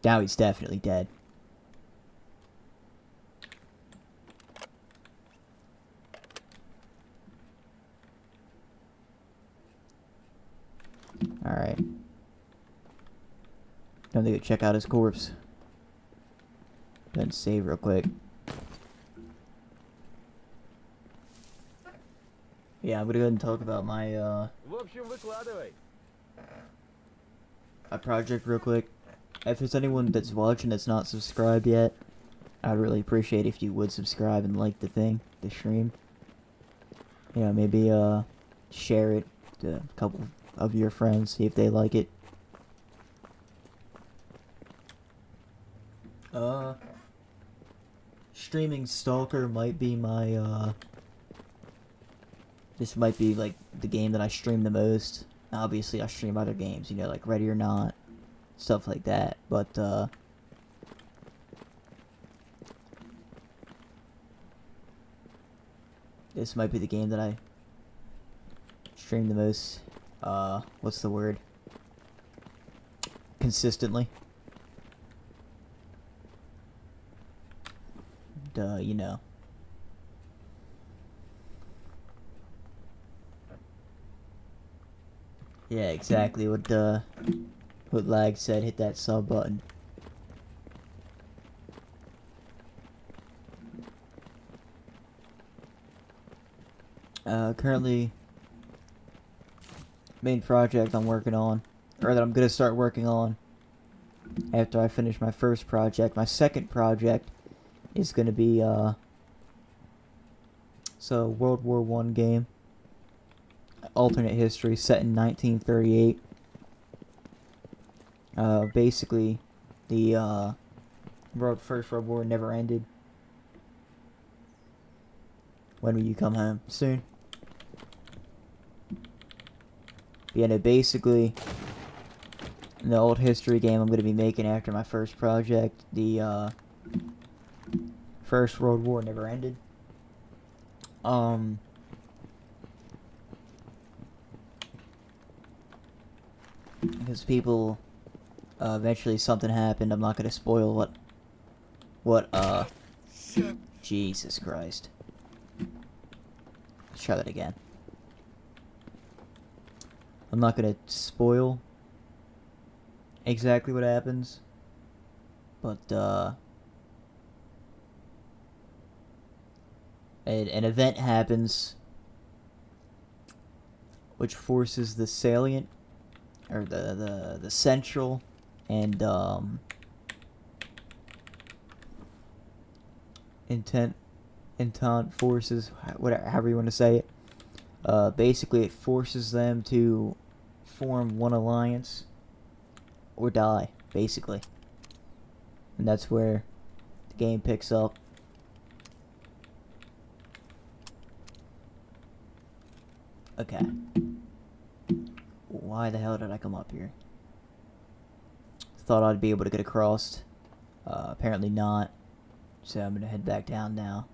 Now he's definitely dead. Alright. Don't think to check out his corpse. Go ahead and save real quick. Yeah, I'm gonna go ahead and talk about my В общем, выкладывай. my project real quick. If there's anyone that's watching that's not subscribed yet, I'd really appreciate if you would subscribe and like the stream. You know, maybe share it to a couple of your friends, see if they like it. Streaming S.T.A.L.K.E.R might be my this might be like the game that I stream the most. Obviously I stream other games, like Ready or Not, stuff like that, but this might be the game that I stream the most, what's the word? Consistently. You know. Yeah, exactly what Lag said. Hit that sub button. Currently, main project I'm working on, or that I'm gonna start working on after I finish my first project. My second project is gonna be so World War One game, alternate history set in 1938. Basically, the First World War never ended. When will you come home? Soon. Yeah, no, basically, in the old history game I'm going to be making after my first project, the First World War never ended. Because people, eventually something happened. I'm not going to spoil Jesus Christ. Let's try that again. I'm not going to spoil exactly what happens, but an event happens which forces the salient, or the central and intent forces, whatever, however you want to say it. Basically, it forces them to form one alliance or die, basically. And that's where the game picks up. Okay. Why the hell did I come up here? Thought I'd be able to get across. Apparently not. So I'm gonna head back down now.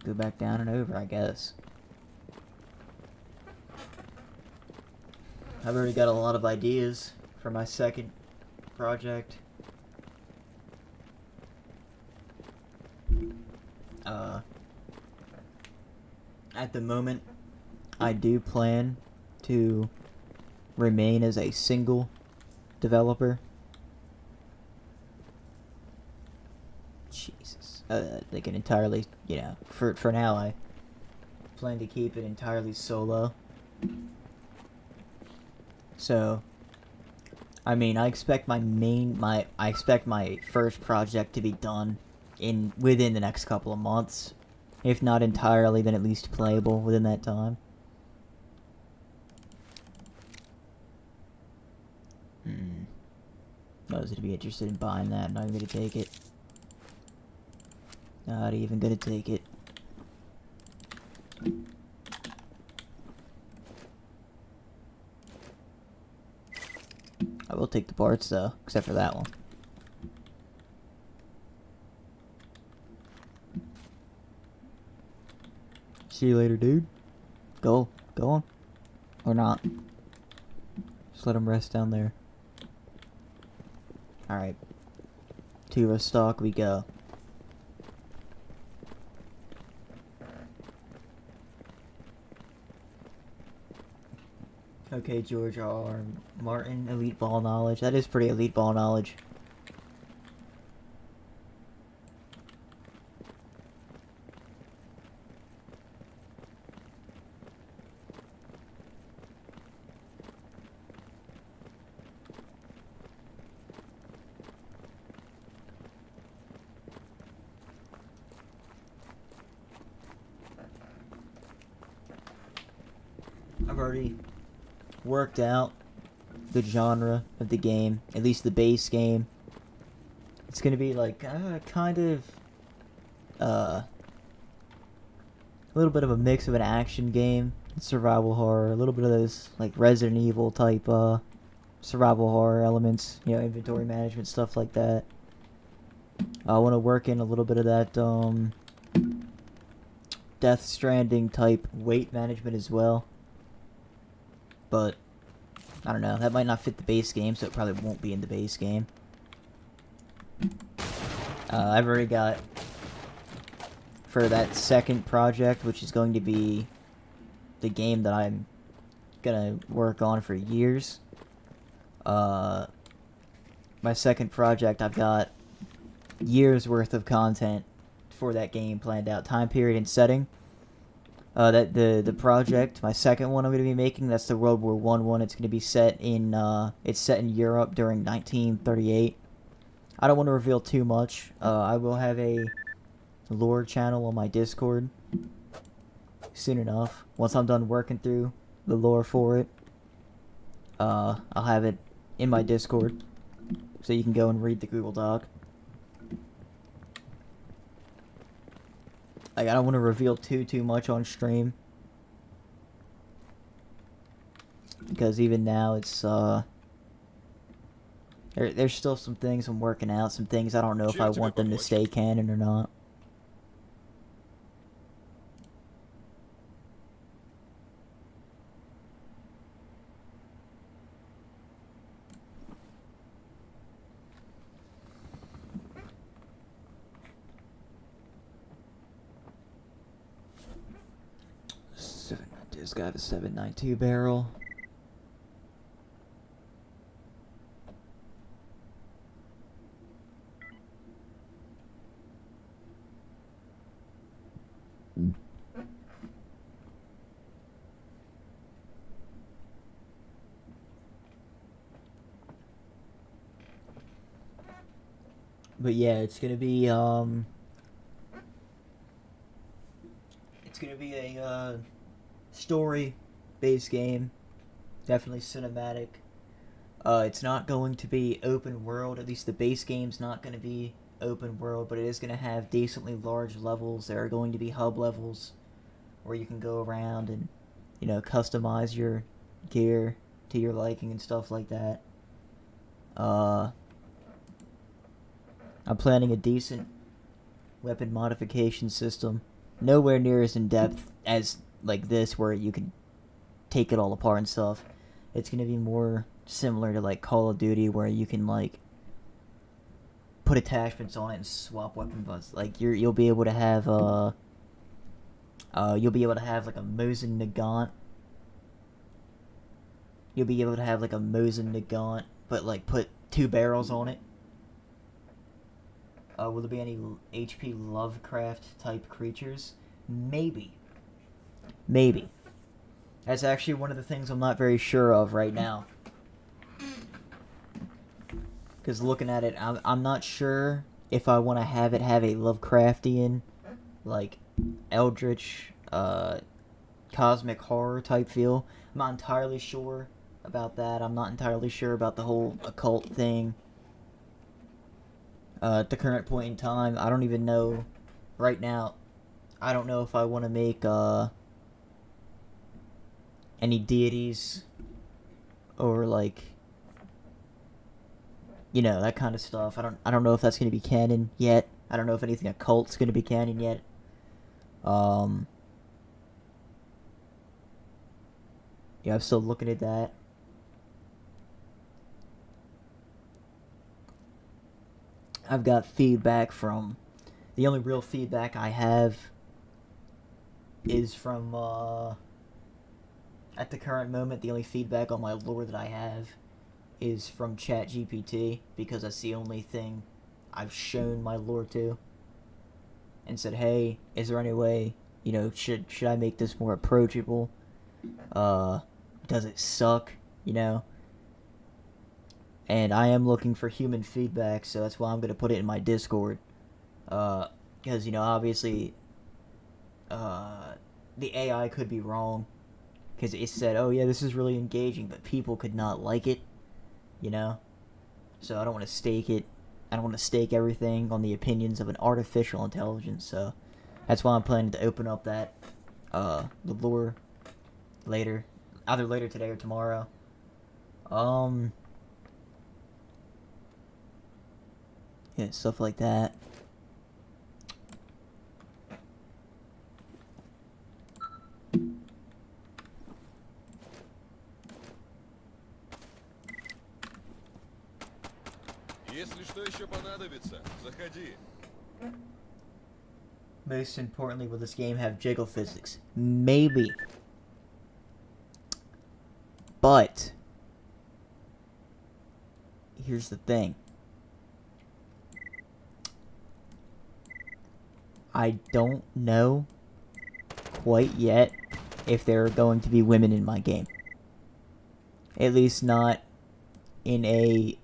Go back down and over, I guess. I've already got a lot of ideas for my second project. At the moment, I do plan to remain as a single developer. Jesus. They can entirely, you know, for now I plan to keep it entirely solo. So, I mean, I expect I expect my first project to be done within the next couple of months. If not entirely, then at least playable within that time. Those would be interested in buying that. Not even gonna take it. Not even gonna take it. I will take the parts though, except for that one. See you later, dude. Go on. Or not. Just let him rest down there. Alright. To restock we go. Okay, George R. Martin, elite ball knowledge. That is pretty elite ball knowledge. I've already worked out the genre of the game, at least the base game. It's gonna be like kind of a little bit of a mix of an action game, survival horror, a little bit of those like Resident Evil type survival horror elements, you know, inventory management, stuff like that. I want to work in a little bit of that Death Stranding type weight management as well. But I don't know, that might not fit the base game, so it probably won't be in the base game. I've already got for that second project, which is going to be the game that I'm gonna work on for years. My second project, I've got years worth of content for that game planned out, time period and setting. That the project, my second one I'm gonna be making, that's the World War I one. It's gonna be set in Europe during 1938. I don't want to reveal too much. I will have a lore channel on my Discord soon enough. Once I'm done working through the lore for it, I'll have it in my Discord, so you can go and read the Google Doc. Like, I don't want to reveal too much on stream, because even now it's there's still some things I'm working out, some things I don't know if I want them to stay canon or not. This guy have a 7.92 barrel. But yeah, it's gonna be a story-based game, definitely cinematic. It's not going to be open world. At least the base game's not going to be open world, but it is going to have decently large levels. There are going to be hub levels where you can go around and, you know, customize your gear to your liking and stuff like that. I'm planning a decent weapon modification system. Nowhere near as in depth as like this, where you can take it all apart and stuff. It's gonna be more similar to like Call of Duty, where you can like put attachments on it and swap weapon buttons. Like you'll be able to have like a Mosin Nagant. You'll be able to have like a Mosin Nagant, but like put 2 barrels on it. Will there be any H.P. Lovecraft type creatures? Maybe. Maybe. That's actually one of the things I'm not very sure of right now. Because looking at it, I'm not sure if I want to have it have a Lovecraftian, like, eldritch, cosmic horror type feel. I'm not entirely sure about that. I'm not entirely sure about the whole occult thing. At the current point in time, I don't even know, right now, I don't know if I want to make, any deities, or, like, you know, that kind of stuff. I don't know if that's going to be canon yet. I don't know if anything occult's going to be canon yet. Yeah, I'm still looking at that. I've got feedback from... The only real feedback I have is from, at the current moment, the only feedback on my lore that I have is from ChatGPT, because that's the only thing I've shown my lore to. And said, hey, is there any way, you know, should I make this more approachable? Does it suck, you know? And I am looking for human feedback, so that's why I'm going to put it in my Discord. Because, you know, obviously, the AI could be wrong. Because it said, oh yeah, this is really engaging, but people could not like it, you know? So I don't want to stake it. I don't want to stake everything on the opinions of an artificial intelligence, so that's why I'm planning to open up that, the lore later. Either later today or tomorrow. Yeah, stuff like that. Если что еще понадобится, заходи. Most importantly, will this game have jiggle physics? Maybe. But here's the thing. I don't know quite yet if there are going to be women in my game. At least not in a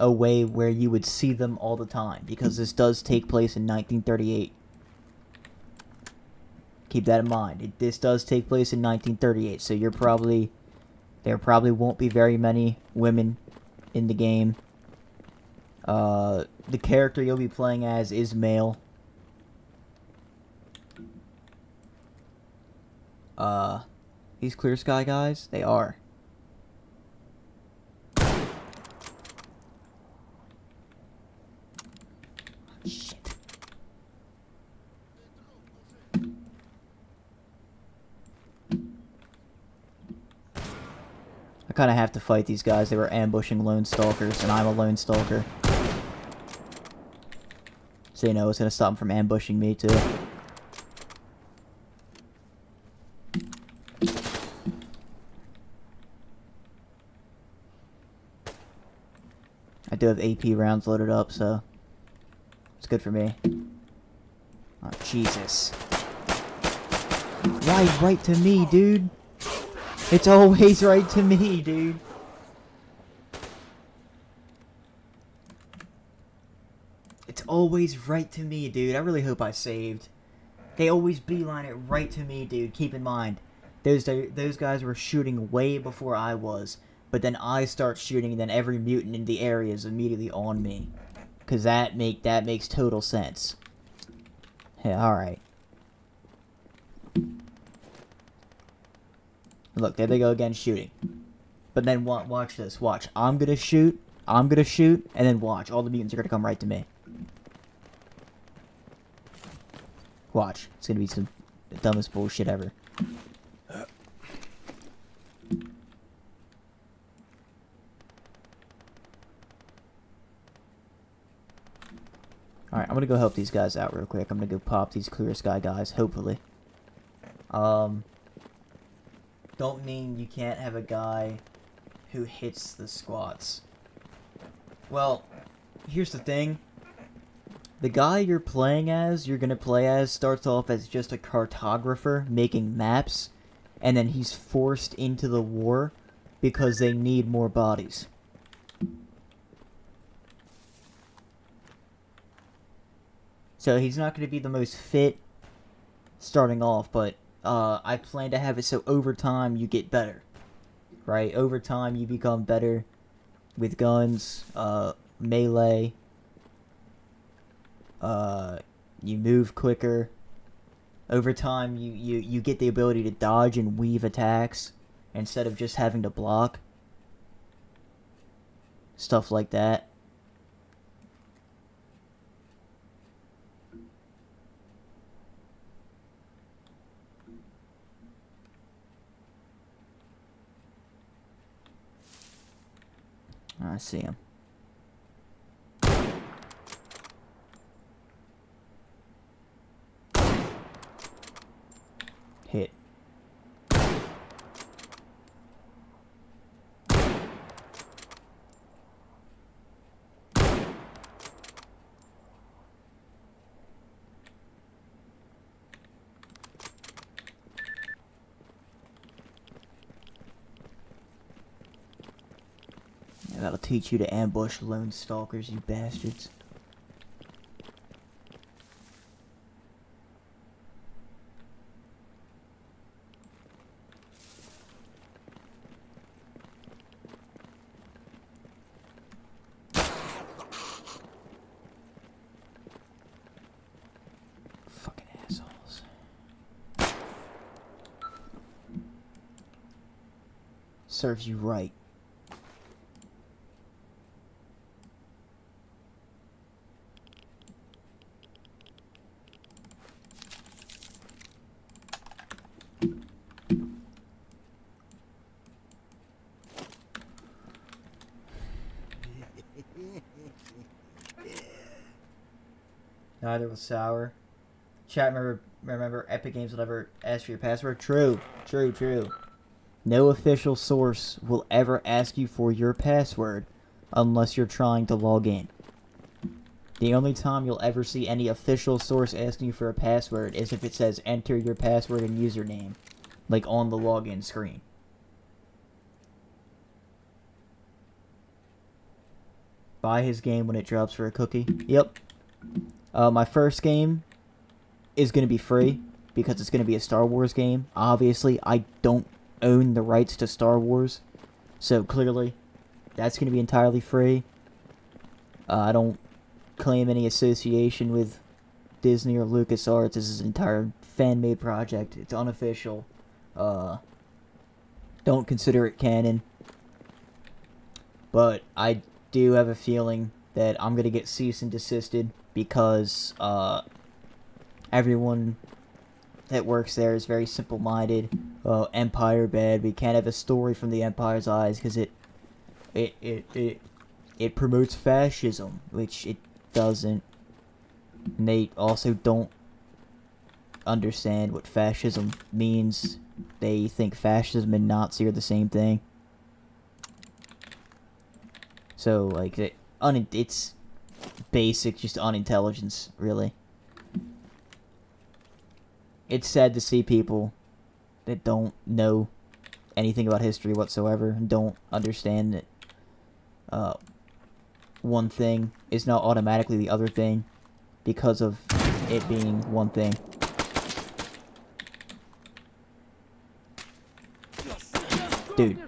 way where you would see them all the time, because this does take place in 1938. Keep that in mind. This does take place in 1938, so there probably won't be very many women in the game. The character you'll be playing as is male. These Clear Sky guys, they are. Shit. I kind of have to fight these guys. They were ambushing lone stalkers, and I'm a lone stalker. So, you know, it's going to stop them from ambushing me, too. I do have AP rounds loaded up, so it's good for me. Oh, Jesus. Why right to me, dude? It's always right to me, dude. It's always right to me, dude. I really hope I saved. They always beeline it right to me, dude. Keep in mind, those guys were shooting way before I was. But then I start shooting, and then every mutant in the area is immediately on me. Because that makes total sense. Yeah, alright. Look, there they go again shooting. But then watch this. Watch. I'm gonna shoot, and then watch. All the mutants are gonna come right to me. Watch. It's gonna be some the dumbest bullshit ever. Alright, I'm gonna go help these guys out real quick. I'm gonna go pop these Clear Sky guys, hopefully. Don't mean you can't have a guy who hits the squats. Well, here's the thing. The guy you're gonna play as, starts off as just a cartographer making maps, and then he's forced into the war because they need more bodies. So he's not going to be the most fit starting off, but I plan to have it so over time you get better. Right? Over time you become better with guns, melee, you move quicker. Over time you get the ability to dodge and weave attacks instead of just having to block. Stuff like that. I see him. Hit. That'll teach you to ambush lone stalkers, you bastards. Fucking assholes. Serves you right. Neither was Sour. Chat, remember Epic Games will never ask for your password? True. No official source will ever ask you for your password unless you're trying to log in. The only time you'll ever see any official source asking you for a password is if it says enter your password and username, like on the login screen. Buy his game when it drops for a cookie. Yep. My first game is going to be free because it's going to be a Star Wars game. Obviously, I don't own the rights to Star Wars, so clearly that's going to be entirely free. I don't claim any association with Disney or LucasArts. This is an entire fan-made project. It's unofficial. Don't consider it canon. But I do have a feeling that I'm going to get cease and desisted because everyone that works there is very simple-minded. Empire bad. We can't have a story from the Empire's eyes because it promotes fascism, which it doesn't. And they also don't understand what fascism means. They think fascism and Nazi are the same thing. So, like, it's basic, just unintelligence, really. It's sad to see people that don't know anything about history whatsoever and don't understand that one thing is not automatically the other thing because of it being one thing. Dude.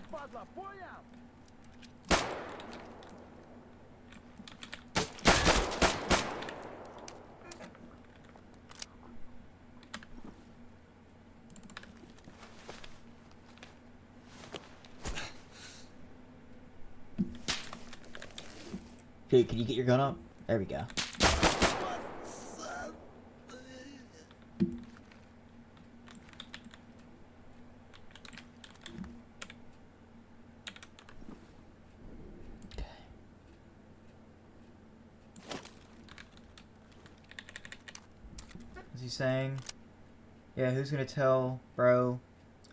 Dude, can you get your gun up? There we go. Is he saying? Yeah, who's gonna tell, bro?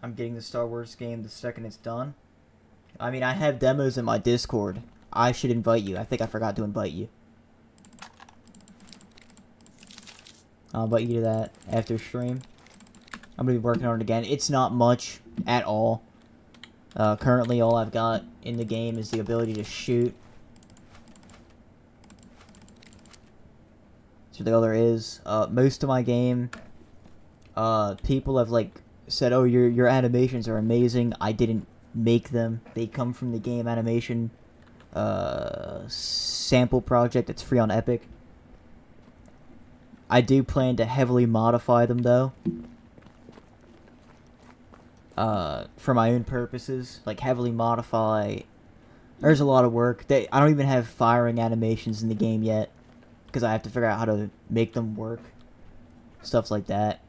I'm getting the Star Wars game the second it's done. I mean, I have demos in my Discord. I should invite you. I think I forgot to invite you. I'll invite you to that after stream. I'm gonna be working on it again. It's not much at all. Currently, all I've got in the game is the ability to shoot. That's really all there is. Most of my game, people have like said, "Oh, your animations are amazing." I didn't make them. They come from the game animation sample project that's free on Epic. I do plan to heavily modify them though. For my own purposes, like heavily modify. There's a lot of work. I don't even have firing animations in the game yet because I have to figure out how to make them work. Stuff like that.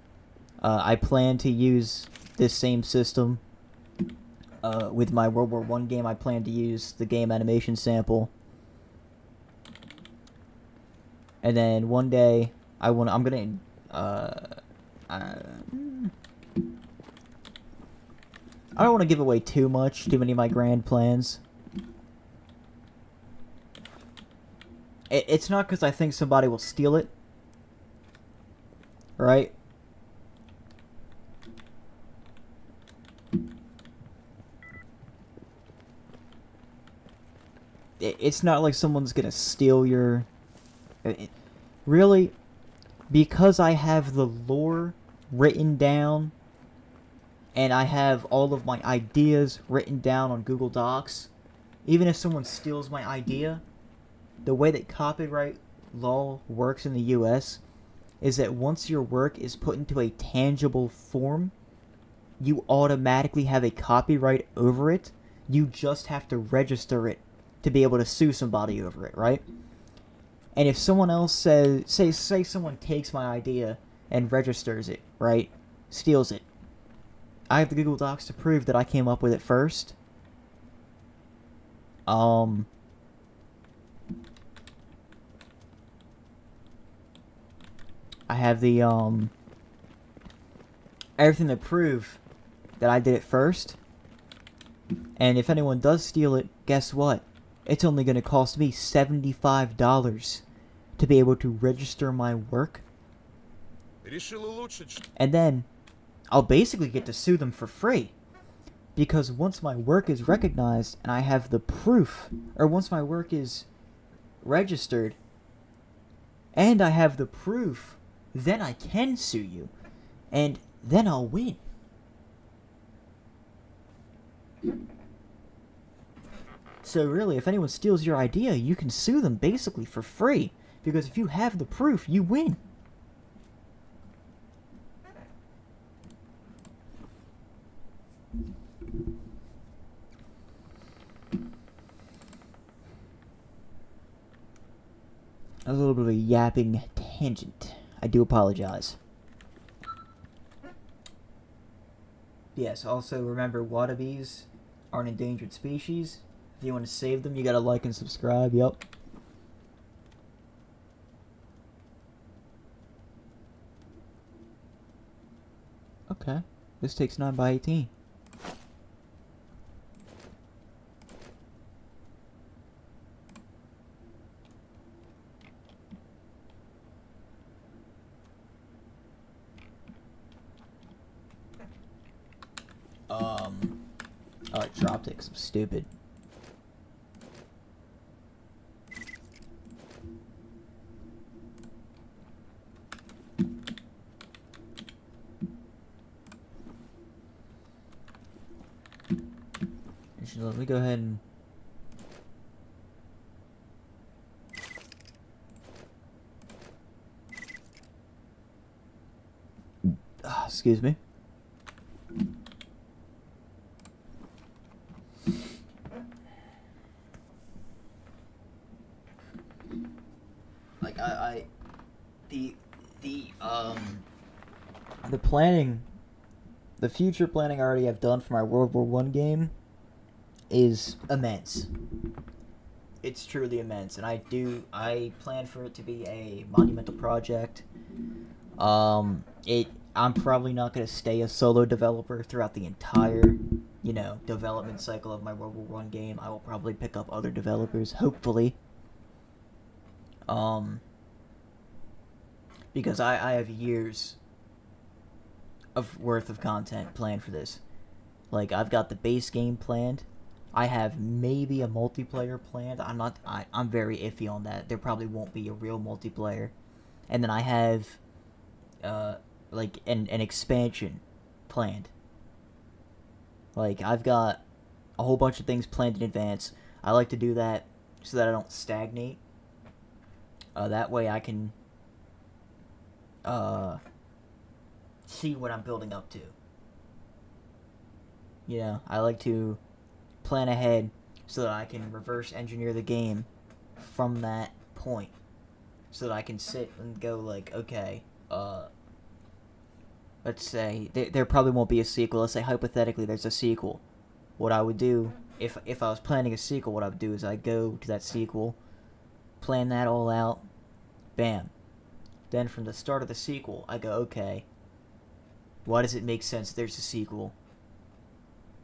I plan to use this same system with my World War I game. I plan to use the game animation sample, and then one day I'm gonna I don't want to give away too many of my grand plans. It's not because I think somebody will steal it, right? It's not like someone's gonna steal your... Really, because I have the lore written down, and I have all of my ideas written down on Google Docs, even if someone steals my idea, the way that copyright law works in the US is that once your work is put into a tangible form, you automatically have a copyright over it. You just have to register it to be able to sue somebody over it, right? And if someone else say someone takes my idea and registers it, right? Steals it. I have the Google Docs to prove that I came up with it first. have the everything to prove that I did it first. And if anyone does steal it, guess what? It's only going to cost me $75 to be able to register my work. Решил улучшить. And then I'll basically get to sue them for free. Because once my work is recognized and I have the proof, or once my work is registered and I have the proof, then I can sue you. And then I'll win. So really, if anyone steals your idea, you can sue them basically for free. Because if you have the proof, you win. That was a little bit of a yapping tangent. I do apologize. Yes, also remember, wallabies are an endangered species. If you want to save them, you gotta like and subscribe. Yep. Okay. This takes 9 by 18. Oh, it dropped it 'cause I'm stupid. Let me go ahead and... excuse me. Like, the planning, the future planning I already have done for my World War I game is immense. It's truly immense, and I plan for it to be a monumental project. I'm probably not going to stay a solo developer throughout the entire, development cycle of my World War I game. I will probably pick up other developers, hopefully. Because I have years of worth of content planned for this. Like, I've got the base game planned. I have maybe a multiplayer planned. I'm very iffy on that. There probably won't be a real multiplayer. And then I have like an expansion planned. Like, I've got a whole bunch of things planned in advance. I like to do that so that I don't stagnate. That way I can see what I'm building up to. I like to plan ahead so that I can reverse engineer the game from that point. So that I can sit and go like, okay, let's say there probably won't be a sequel. Let's say hypothetically there's a sequel. What I would do, if I was planning a sequel, what I would do is I'd go to that sequel, plan that all out, bam. Then from the start of the sequel, I go, okay, why does it make sense there's a sequel?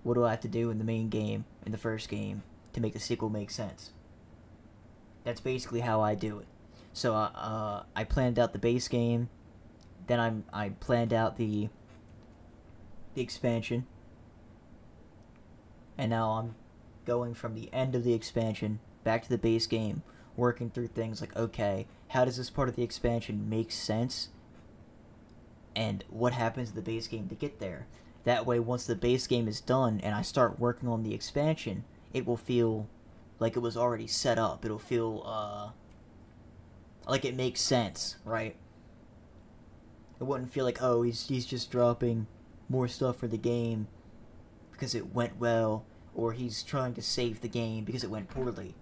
What do I have to do in the main game, in the first game, to make the sequel make sense? That's basically how I do it. So I planned out the base game, then I planned out the expansion, and now I'm going from the end of the expansion back to the base game, working through things like, okay, how does this part of the expansion make sense? And what happens to the base game to get there? That way, once the base game is done and I start working on the expansion, it will feel like it was already set up. It'll feel, like it makes sense, right? It wouldn't feel like, oh, he's just dropping more stuff for the game because it went well, or he's trying to save the game because it went poorly.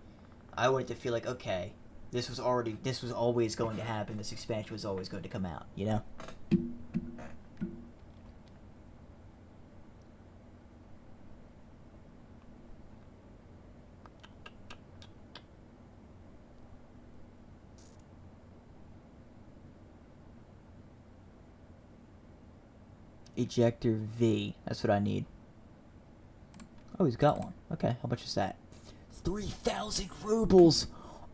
I want it to feel like, okay, this was always going to happen. This expansion was always going to come out, you know? Ejector V. That's what I need. Oh, he's got one. Okay, how much is that? 3,000 rubles!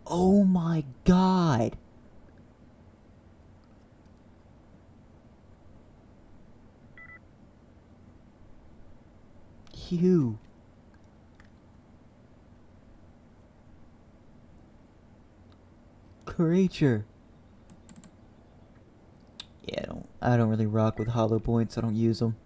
Oh my god! Hugh. Creature. Yeah, I don't really rock with hollow points. I don't use them.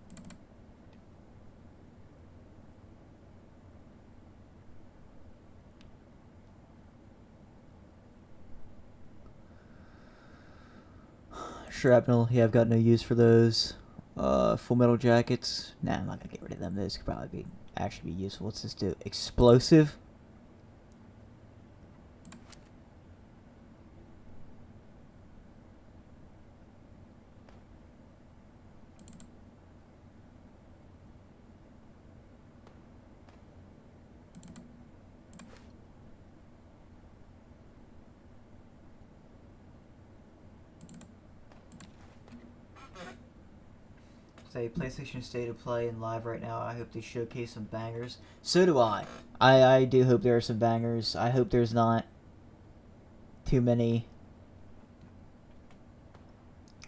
Shrapnel, yeah, I've got no use for those. Full metal jackets. Nah, I'm not gonna get rid of them. Those could probably actually be useful. What's this do? Explosive? Say PlayStation State of Play and live right now. I hope they showcase some bangers. So do I. I do hope there are some bangers. I hope there's not too many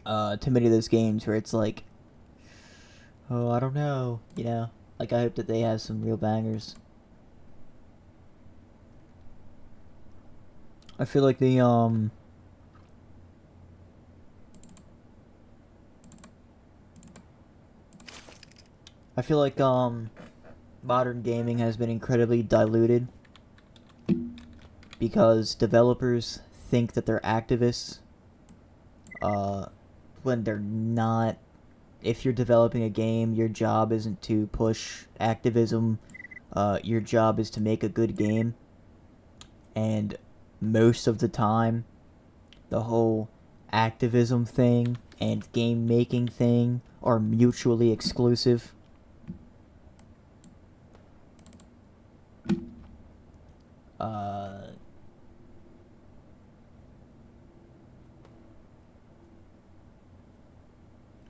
of those games where it's like, oh, I don't know, you know. Like, I hope that they have some real bangers. I feel like the modern gaming has been incredibly diluted because developers think that they're activists when they're not. If you're developing a game, your job isn't to push activism. Your job is to make a good game. And most of the time, the whole activism thing and game making thing are mutually exclusive.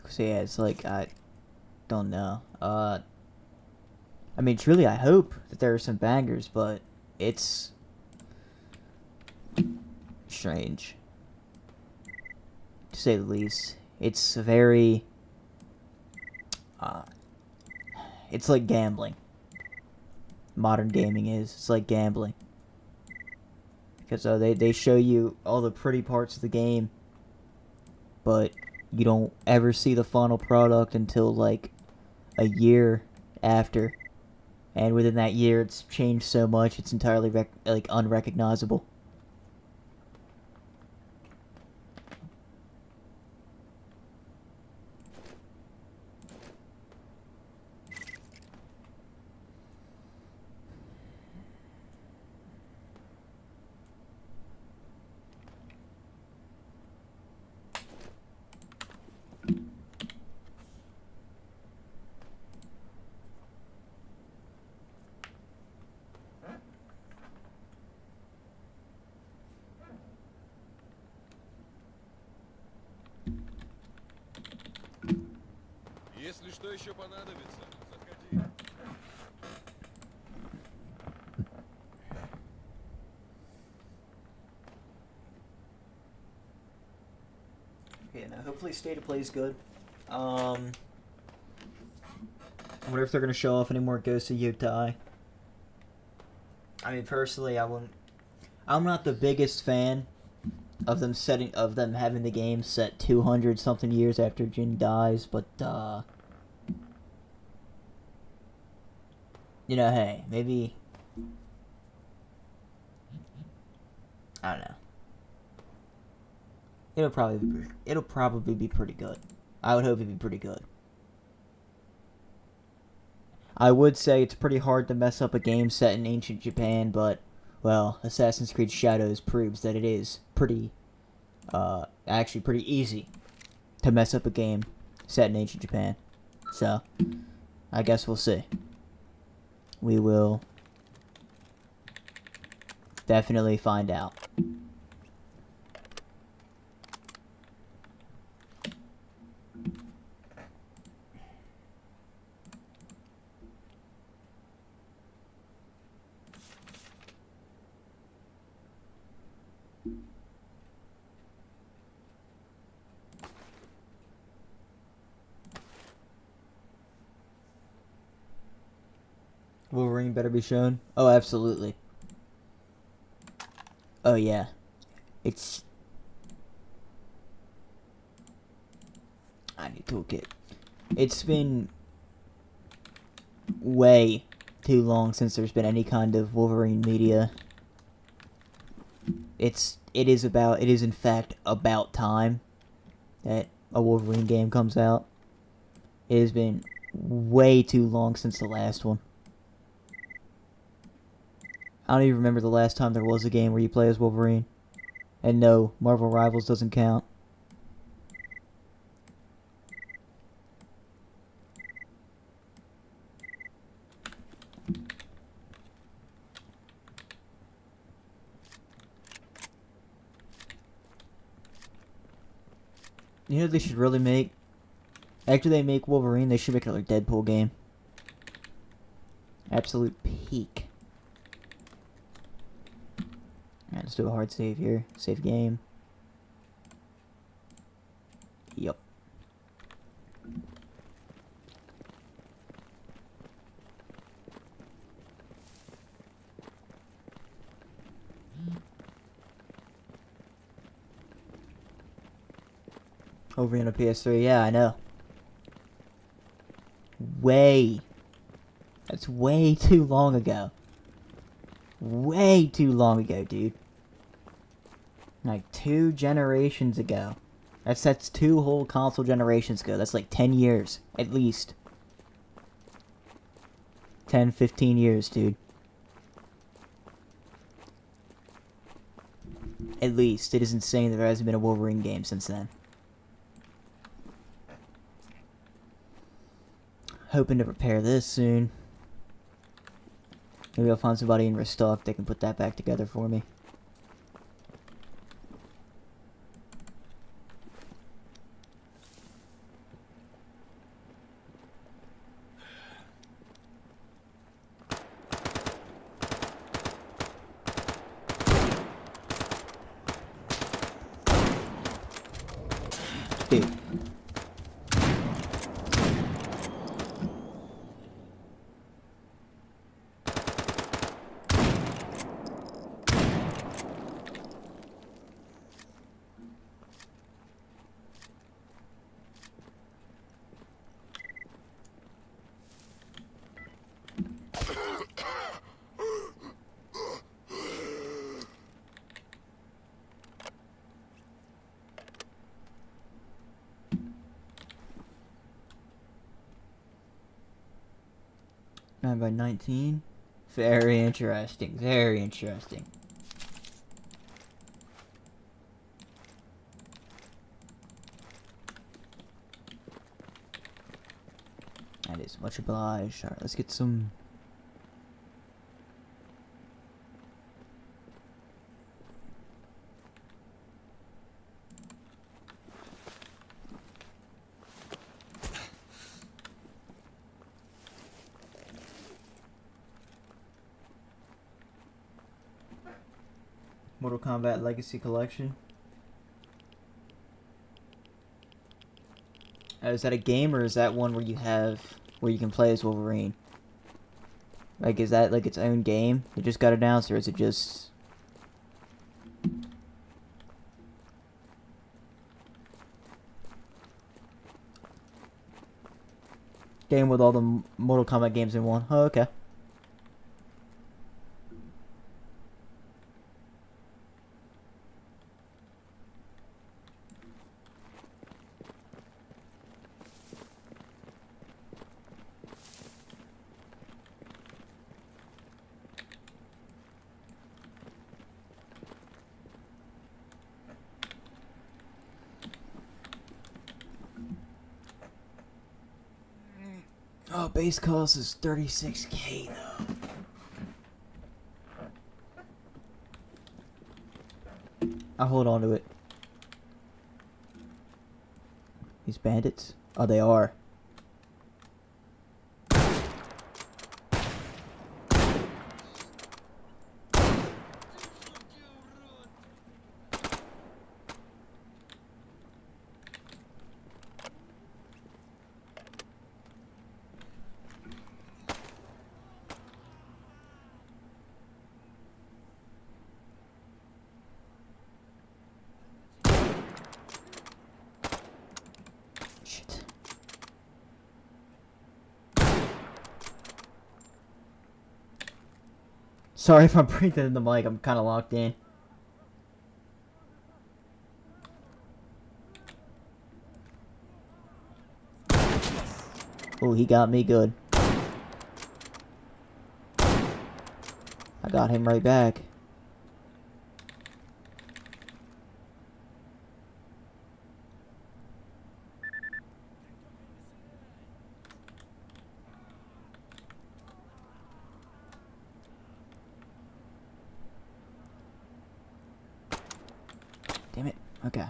So yeah, it's like, I don't know. I mean, truly, I hope that there are some bangers, but it's strange, to say the least. It's very, it's like gambling. Modern gaming is. It's like gambling. Because they show you all the pretty parts of the game, but you don't ever see the final product until like a year after, and within that year it's changed so much it's entirely like unrecognizable. Если что еще понадобится, заходи. Yeah, no, hopefully State of Play is good. I wonder if they're gonna show off any more Ghosts of Yotei. I mean, personally, I'm not the biggest fan of them having the game set 200 something years after Jin dies, but you know, hey, maybe, I don't know. It'll probably be pretty good. I would hope it'd be pretty good. I would say it's pretty hard to mess up a game set in ancient Japan, but, well, Assassin's Creed Shadows proves that it is actually pretty easy to mess up a game set in ancient Japan. So, I guess we'll see. We will definitely find out. Wolverine better be shown. Oh, absolutely. Oh yeah, it's. I need toolkit. It's been way too long since there's been any kind of Wolverine media. It is in fact about time that a Wolverine game comes out. It has been way too long since the last one. I don't even remember the last time there was a game where you play as Wolverine. And no, Marvel Rivals doesn't count. You know what they should really make? After they make Wolverine, they should make another Deadpool game. Absolute peak. Alright, let's do a hard save here. Save game. Yup. Over on a PS3, yeah, I know. That's way too long ago. Way too long ago, dude. Like 2 generations ago. That's 2 whole console generations ago. That's like 10 years, at least. 10, 15 years, dude. At least. It is insane that there hasn't been a Wolverine game since then. Hoping to repair this soon. Maybe I'll find somebody in Restock that can put that back together for me. Dude. Nine by 19. Very interesting. Very interesting. That is much obliged. Alright, let's get some. Mortal Kombat Legacy Collection. Is that a game, or is that one where you can play as Wolverine? Like, is that like its own game? It just got announced, or is it just... game with all the Mortal Kombat games in one? Oh, okay. Oh, base cost is $36K though. I'll hold on to it. These bandits? Oh, they are. Sorry if I'm breathing in the mic, I'm kind of locked in. Oh, he got me good. I got him right back. Damn it. Okay.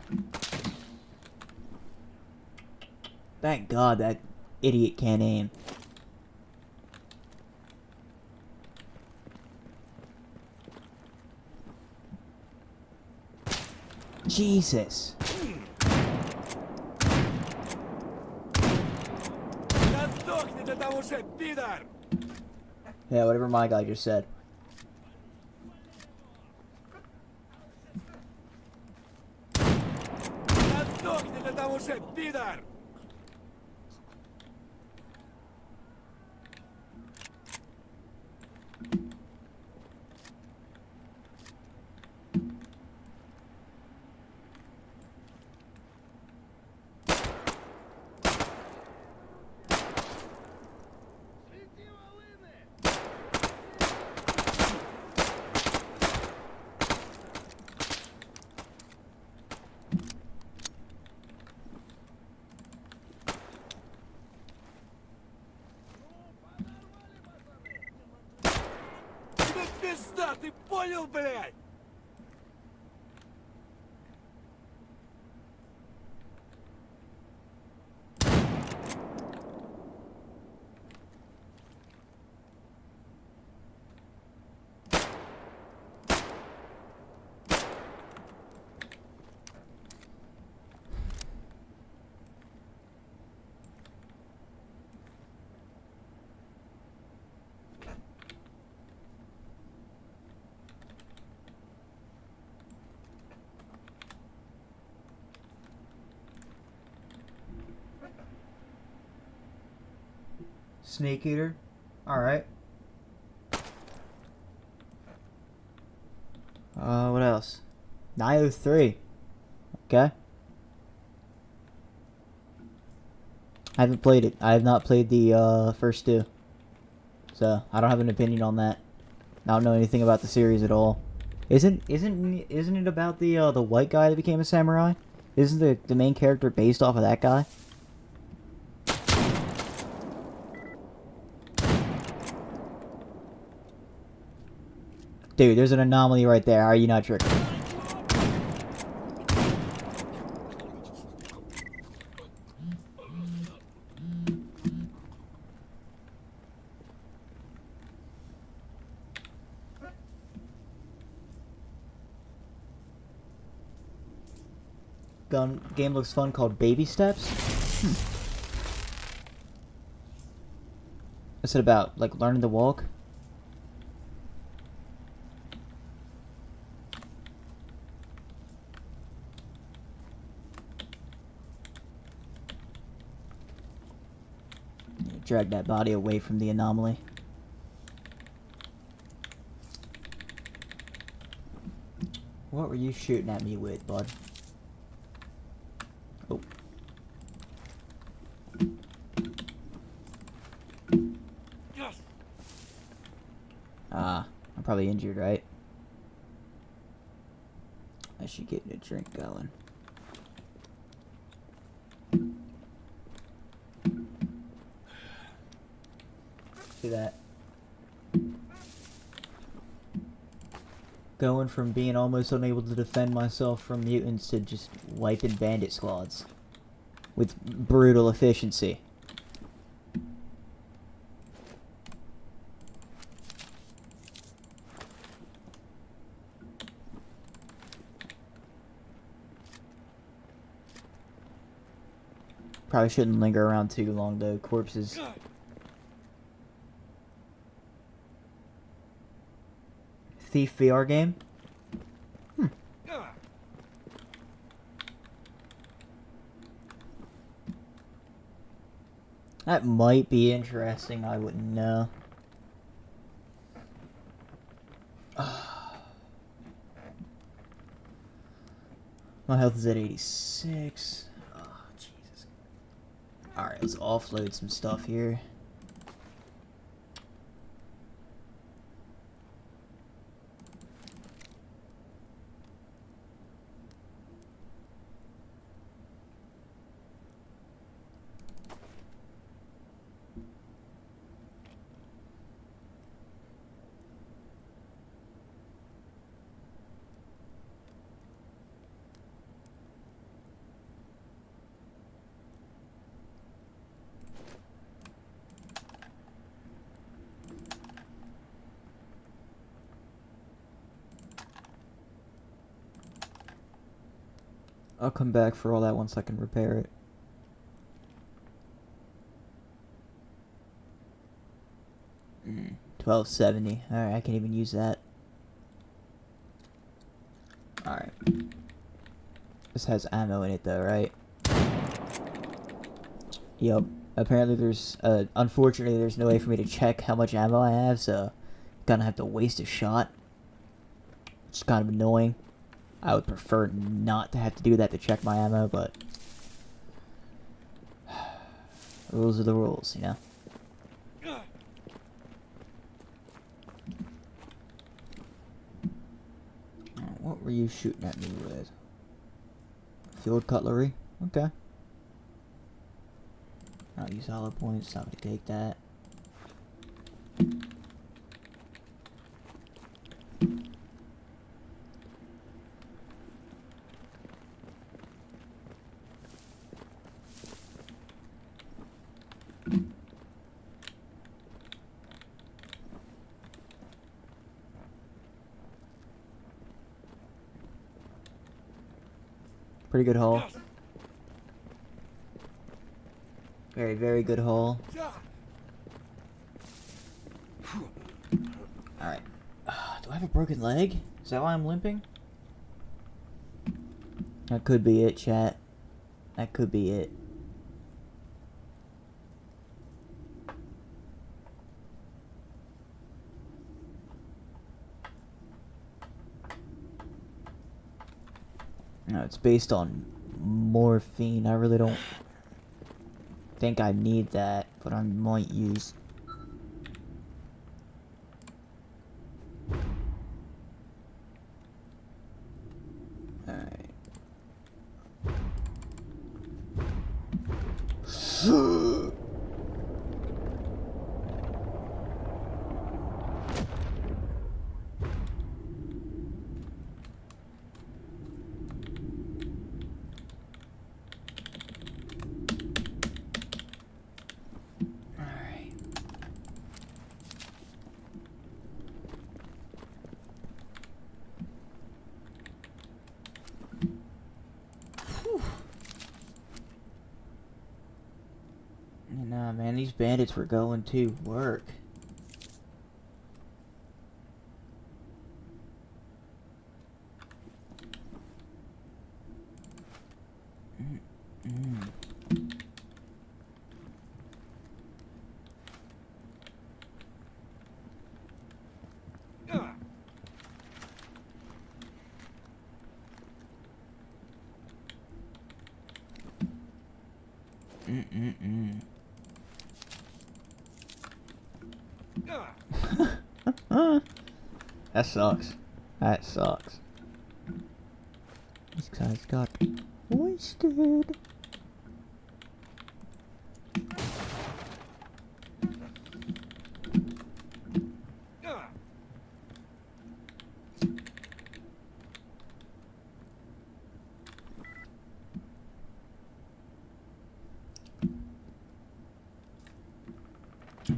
Thank God that idiot can't aim. Jesus. Да сдохни ты там уже, пидор! Yeah, whatever my guy just said. Да сдохни ты там уже, пидор! Тебе пизда, ты понял, блядь? Snake Eater? Alright. What else? 903. Okay. I haven't played it. I have not played the first two. So, I don't have an opinion on that. I don't know anything about the series at all. Isn't it about the white guy that became a samurai? Isn't the main character based off of that guy? Dude, there's an anomaly right there. How are you not tricked? Game looks fun called Baby Steps. What's it about? Like learning to walk? Drag that body away from the anomaly. What were you shooting at me with, bud? Oh. Ah, I'm probably injured, right? I should get a drink going. See that? Going from being almost unable to defend myself from mutants to just wiping bandit squads. With brutal efficiency. Probably shouldn't linger around too long though. Corpses. Thief VR game? That might be interesting, I wouldn't know. My health is at 86. Oh, Jesus. Alright, let's offload some stuff here. I'll come back for all that once I can repair it. Mm, 1270. Alright, I can even use that. Alright. This has ammo in it though, right? Yup. Apparently there's, unfortunately there's no way for me to check how much ammo I have, so I'm gonna have to waste a shot. It's kind of annoying. I would prefer not to have to do that to check my ammo, but rules are the rules, you know? What were you shooting at me with? Field cutlery? Okay. I'll use hollow points, not gonna take that. Pretty good haul. Very, very good haul. Alright. Do I have a broken leg? Is that why I'm limping? That could be it, chat. That could be it. No, it's based on morphine. I really don't think I need that, but I might use. Alright. Nah, man, these bandits were going to work. That sucks. That sucks. This guy's got wasted.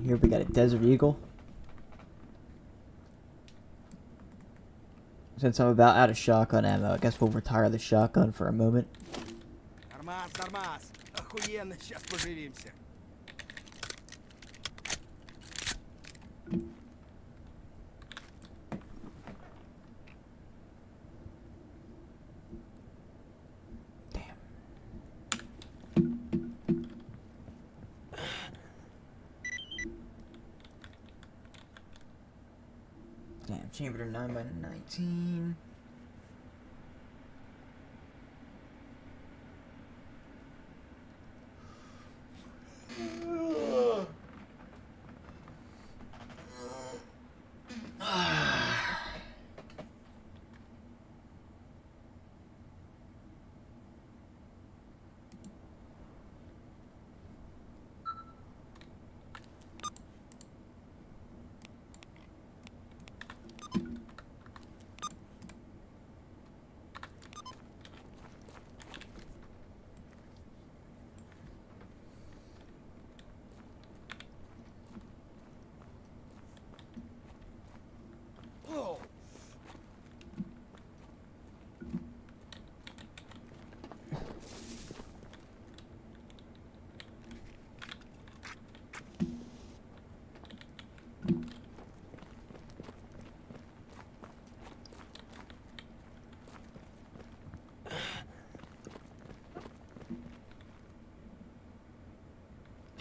Here we got a Desert Eagle. Since I'm about out of shotgun ammo, I guess we'll retire the shotgun for a moment. Нормас, нормас. Охуенно, сейчас поживимся. Damn, chamber 9x19.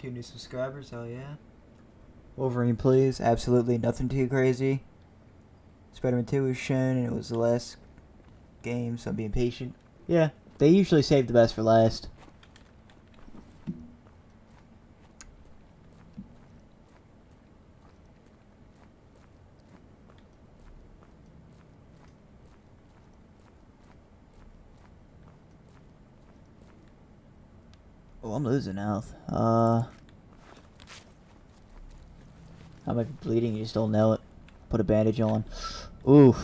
2 new subscribers, hell yeah. Wolverine, please. Absolutely nothing too crazy. Spider-Man 2 was shown, and it was the last game, so I'm being patient. Yeah, they usually save the best for last. Oh, I'm losing health. I might be bleeding, you just don't know it. Put a bandage on. Ooh.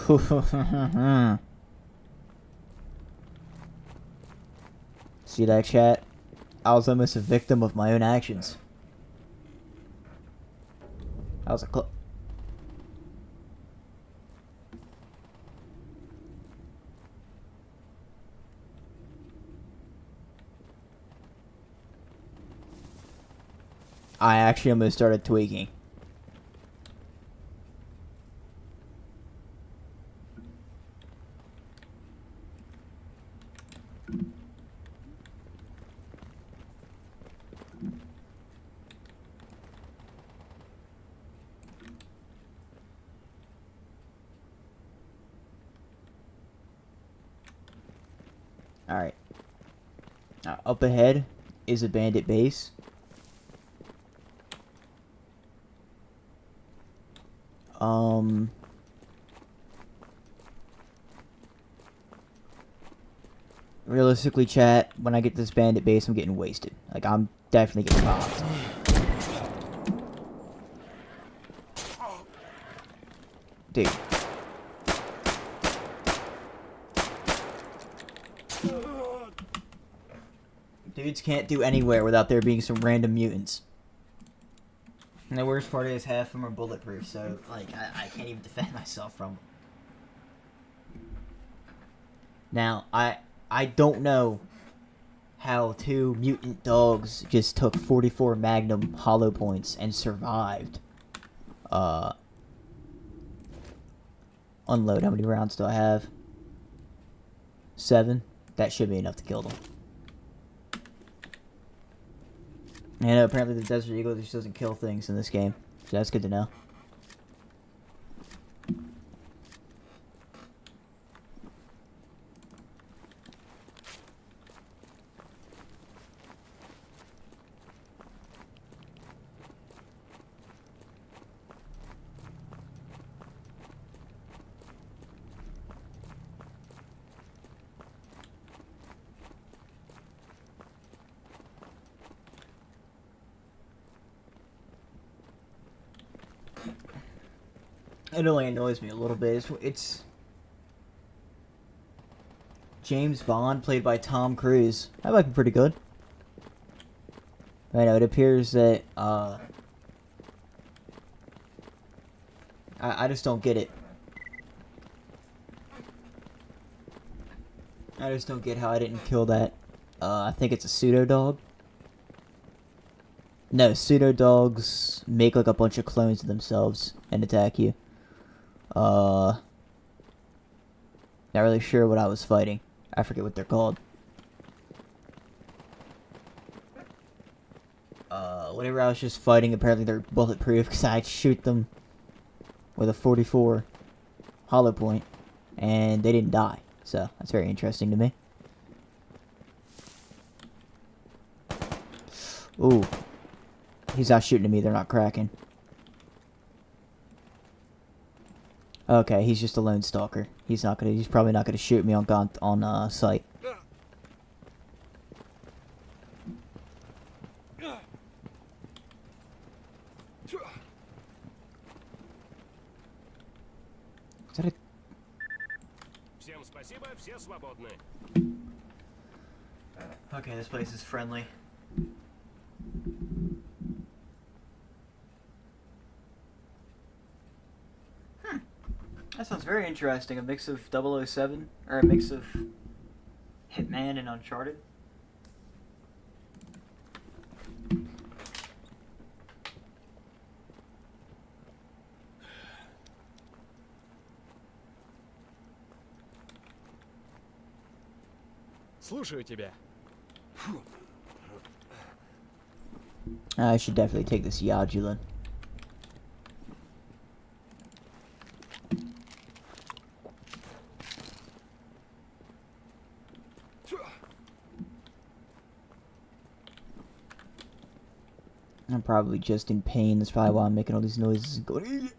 See that, chat? I was almost a victim of my own actions. That was a I actually almost started tweaking. Alright. Up ahead is a bandit base. Realistically, chat, when I get this bandit base, I'm getting wasted. Like, I'm definitely getting bombed. Dude. Dudes can't do anywhere without there being some random mutants. And the worst part is half of them are bulletproof, so, like, I can't even defend myself from them. Now, I don't know how 2 mutant dogs just took 44 Magnum hollow points and survived. Unload. How many rounds do I have? 7. That should be enough to kill them. And apparently the Desert Eagle just doesn't kill things in this game. So that's good to know. It only annoys me a little bit. It's James Bond played by Tom Cruise. That might be pretty good. I know, it appears that, I just don't get it. I just don't get how I didn't kill that. I think it's a pseudo dog. No, pseudo dogs make like a bunch of clones of themselves and attack you. Not really sure what I was fighting. I forget what they're called. Whatever I was just fighting, apparently they're bulletproof because I shoot them with a 44 hollow point and they didn't die. So, that's very interesting to me. Ooh. He's not shooting at me, they're not cracking. Okay, he's just a lone stalker. He's probably not gonna shoot me on sight. Is that a... Всем спасибо, все свободны. Okay, this place is friendly. That sounds very interesting. A mix of 007, or a mix of Hitman and Uncharted. Слушаю тебя. I should definitely take this Yodulin. I'm probably just in pain. That's probably why I'm making all these noises and going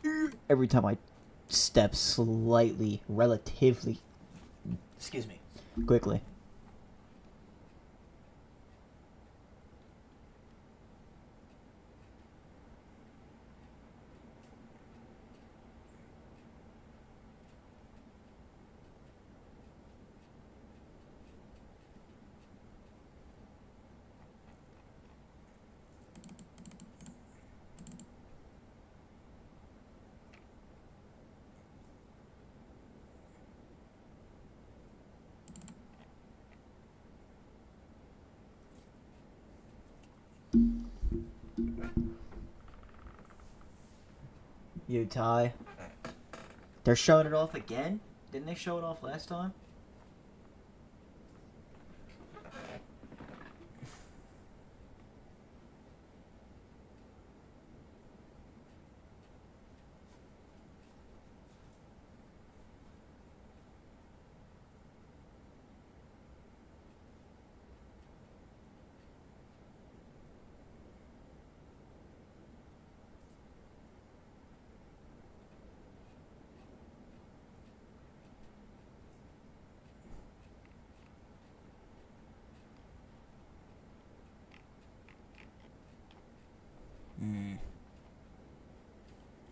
every time I step slightly, relatively, excuse me, quickly. You, Ty. They're showing it off again? Didn't they show it off last time?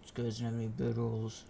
This guy doesn't have any bedrolls.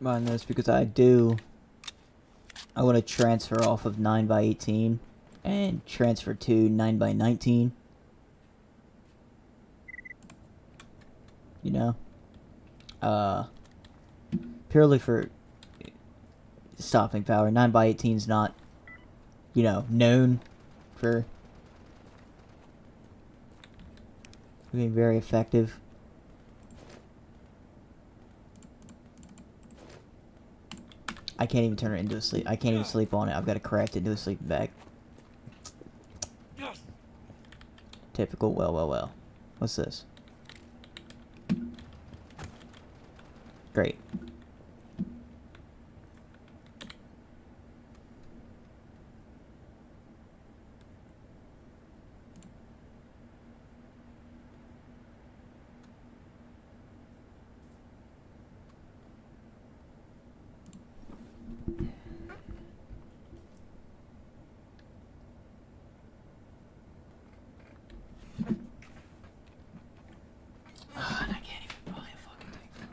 Mind this because I want to transfer off of 9x18 and transfer to 9x19. You know? Purely for stopping power. 9x18 is not, known for being very effective. I can't even turn it into a sleep. I can't even sleep on it. I've got to craft it into a sleeping bag. Typical. Well. What's this? Great. And I can't even buy a fucking thing again.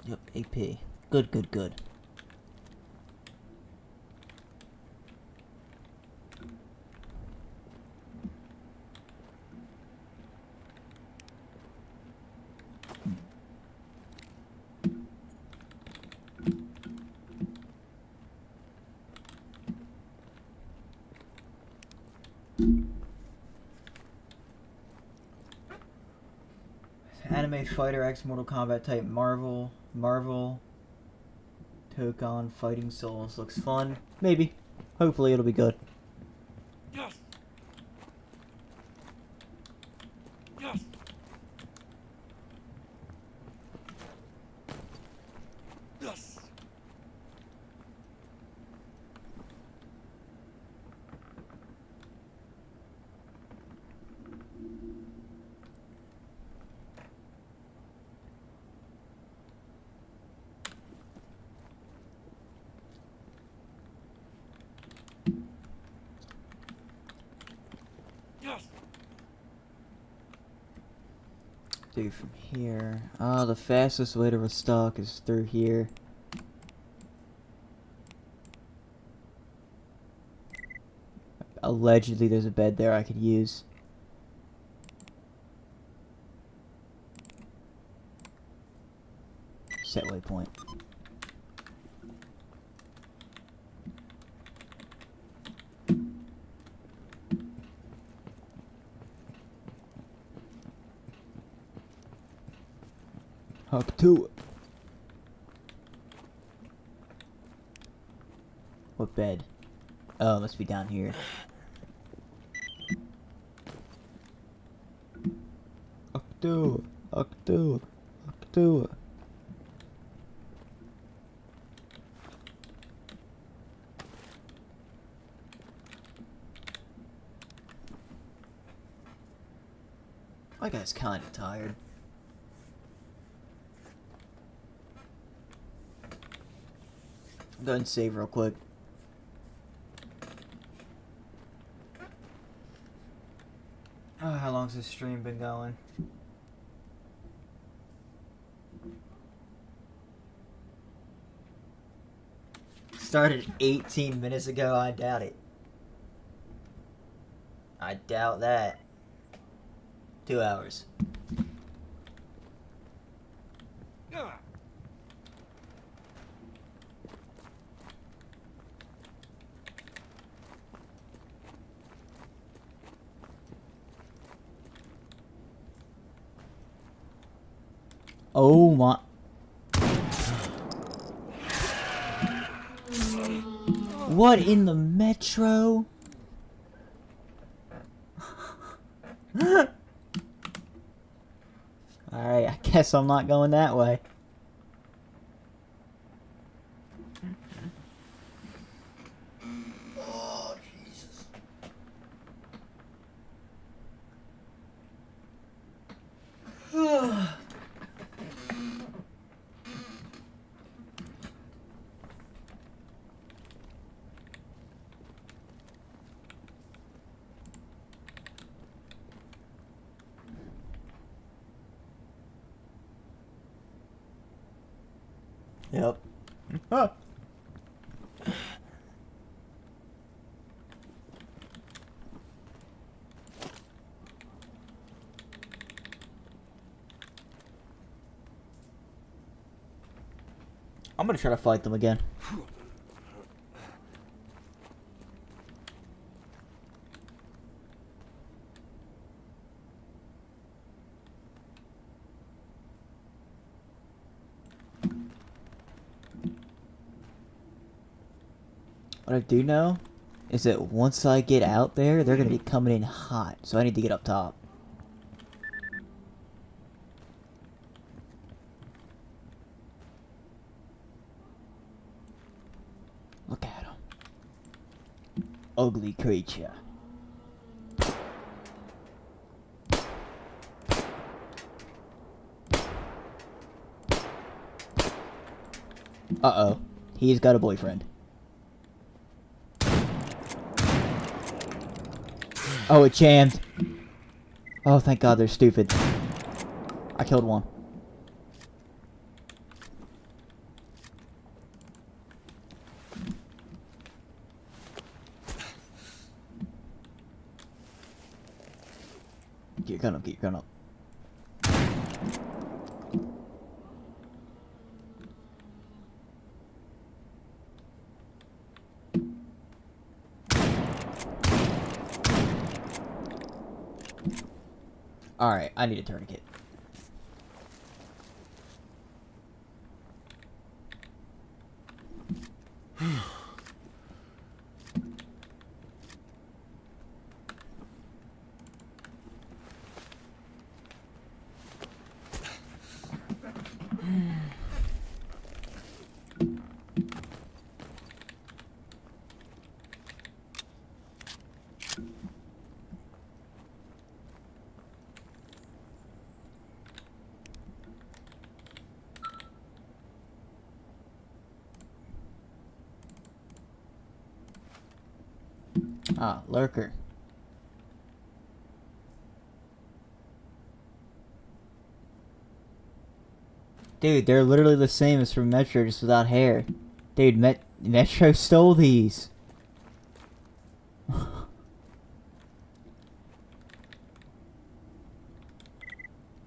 Yep, AP. Good. anime fighter X Mortal Kombat type Marvel Tokon Fighting Souls looks fun. Maybe. Hopefully it'll be good. Yes. Yes. Yes. Yes. Do from here. Oh, the fastest way to restock is through here. Allegedly, there's a bed there I could use. Set waypoint. Up to it. What bed? Oh, it must be down here. Up to it. Up to it. Up to it. My guy's kinda tired. Go ahead and save real quick. Oh, how long's this stream been going? Started 18 minutes ago, I doubt it. I doubt that. 2 hours. Ah. Oh my. What in the metro? Alright, I guess I'm not going that way. Oh, Jesus. Yep. Huh. I'm gonna try to fight them again. What I do know is that once I get out there, they're gonna be coming in hot, so I need to get up top. Look at him. Ugly creature. Uh-oh. He's got a boyfriend. Oh, it jammed. Oh, thank God they're stupid. I killed one. Get your gun up, get your gun up. Alright, I need a tourniquet. Ah, lurker. Dude, they're literally the same as from Metro, just without hair. Dude, Metro stole these.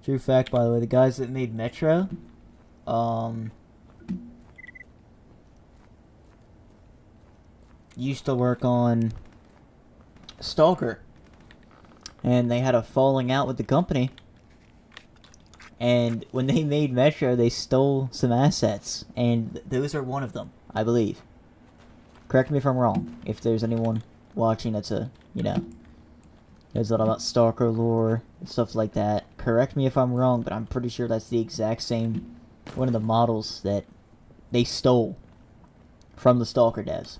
True fact, by the way, the guys that made Metro, used to work on S.T.A.L.K.E.R. And they had a falling out with the company. And when they made Metro, they stole some assets. And those are one of them, I believe. Correct me if I'm wrong. If there's anyone watching that's a, you know, knows a lot about Stalker lore and stuff like that. Correct me if I'm wrong, but I'm pretty sure that's the exact same one of the models that they stole from the Stalker devs.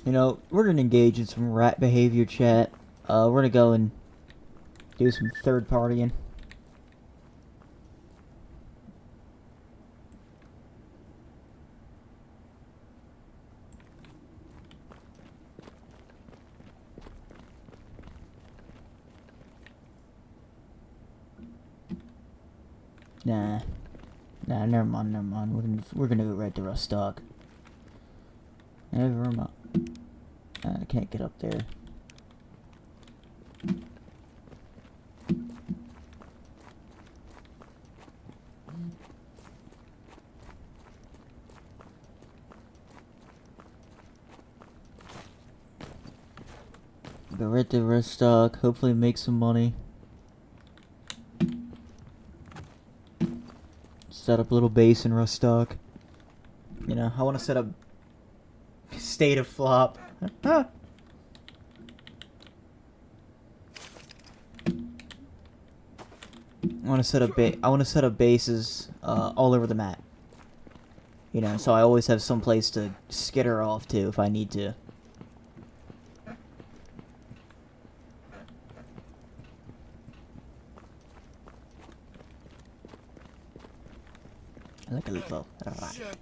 You know, we're gonna engage in some rat behavior chat. We're gonna go and do some third partying. Nah, never mind. We're gonna go right to Rostock. Never mind. I can't get up there. Go right to Rostock. Hopefully make some money. Set up a little base in Rostock. You know, I want to set up State of Flop. I want to set up bases all over the map. You know, so I always have some place to skitter off to if I need to. Like a little rat.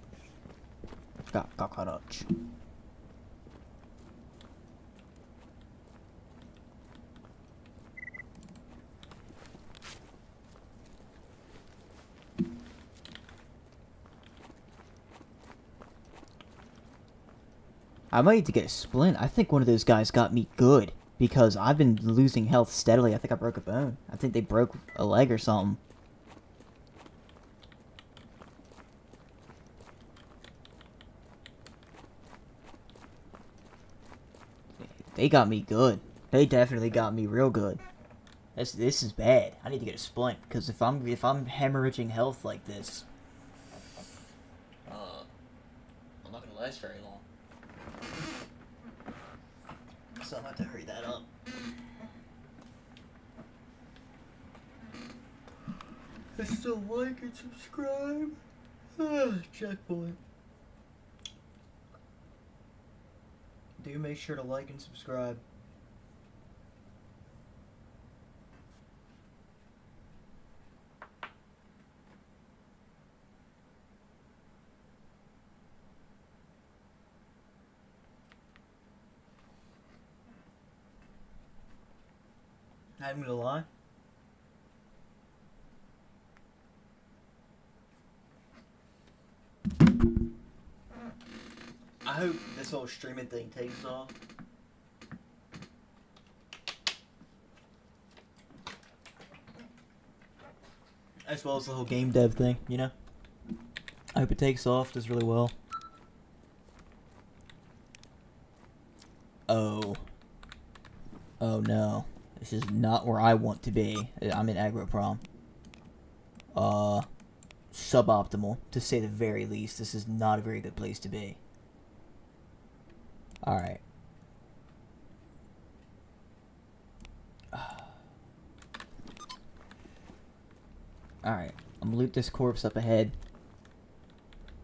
Cockroach. I might need to get a splint. I think one of those guys got me good because I've been losing health steadily. I think I broke a bone. I think they broke a leg or something. They got me good. They definitely got me real good. This is bad. I need to get a splint because if I'm hemorrhaging health like this, I'm not gonna last very long. So I'm gonna have to hurry that up. Still like and subscribe. Checkpoint. Do make sure to like and subscribe. I'm gonna lie. I hope this whole streaming thing takes off. As well as the whole game dev thing, you know? I hope it takes off, does really well. Oh. Oh no. This is not where I want to be. I'm in aggro prom. suboptimal, to say the very least. This is not a very good place to be. Alright. Alright. I'm gonna loot this corpse up ahead.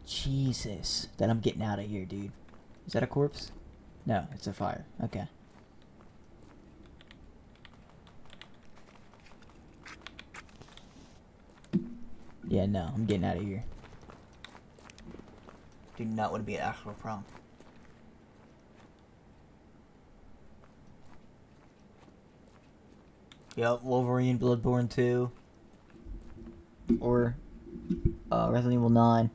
Jesus. Then I'm getting out of here, dude. Is that a corpse? No, it's a fire. Okay. Yeah, no, I'm getting out of here. Do not want to be at actual prom. Yep, Wolverine, Bloodborne 2. Or Resident Evil 9.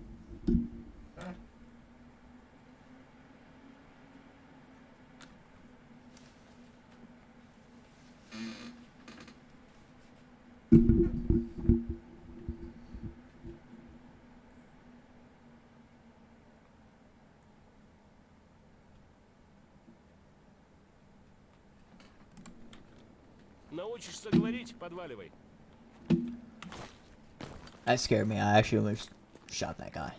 Научишься говорить, подваливай. That scared me. I actually almost shot that guy.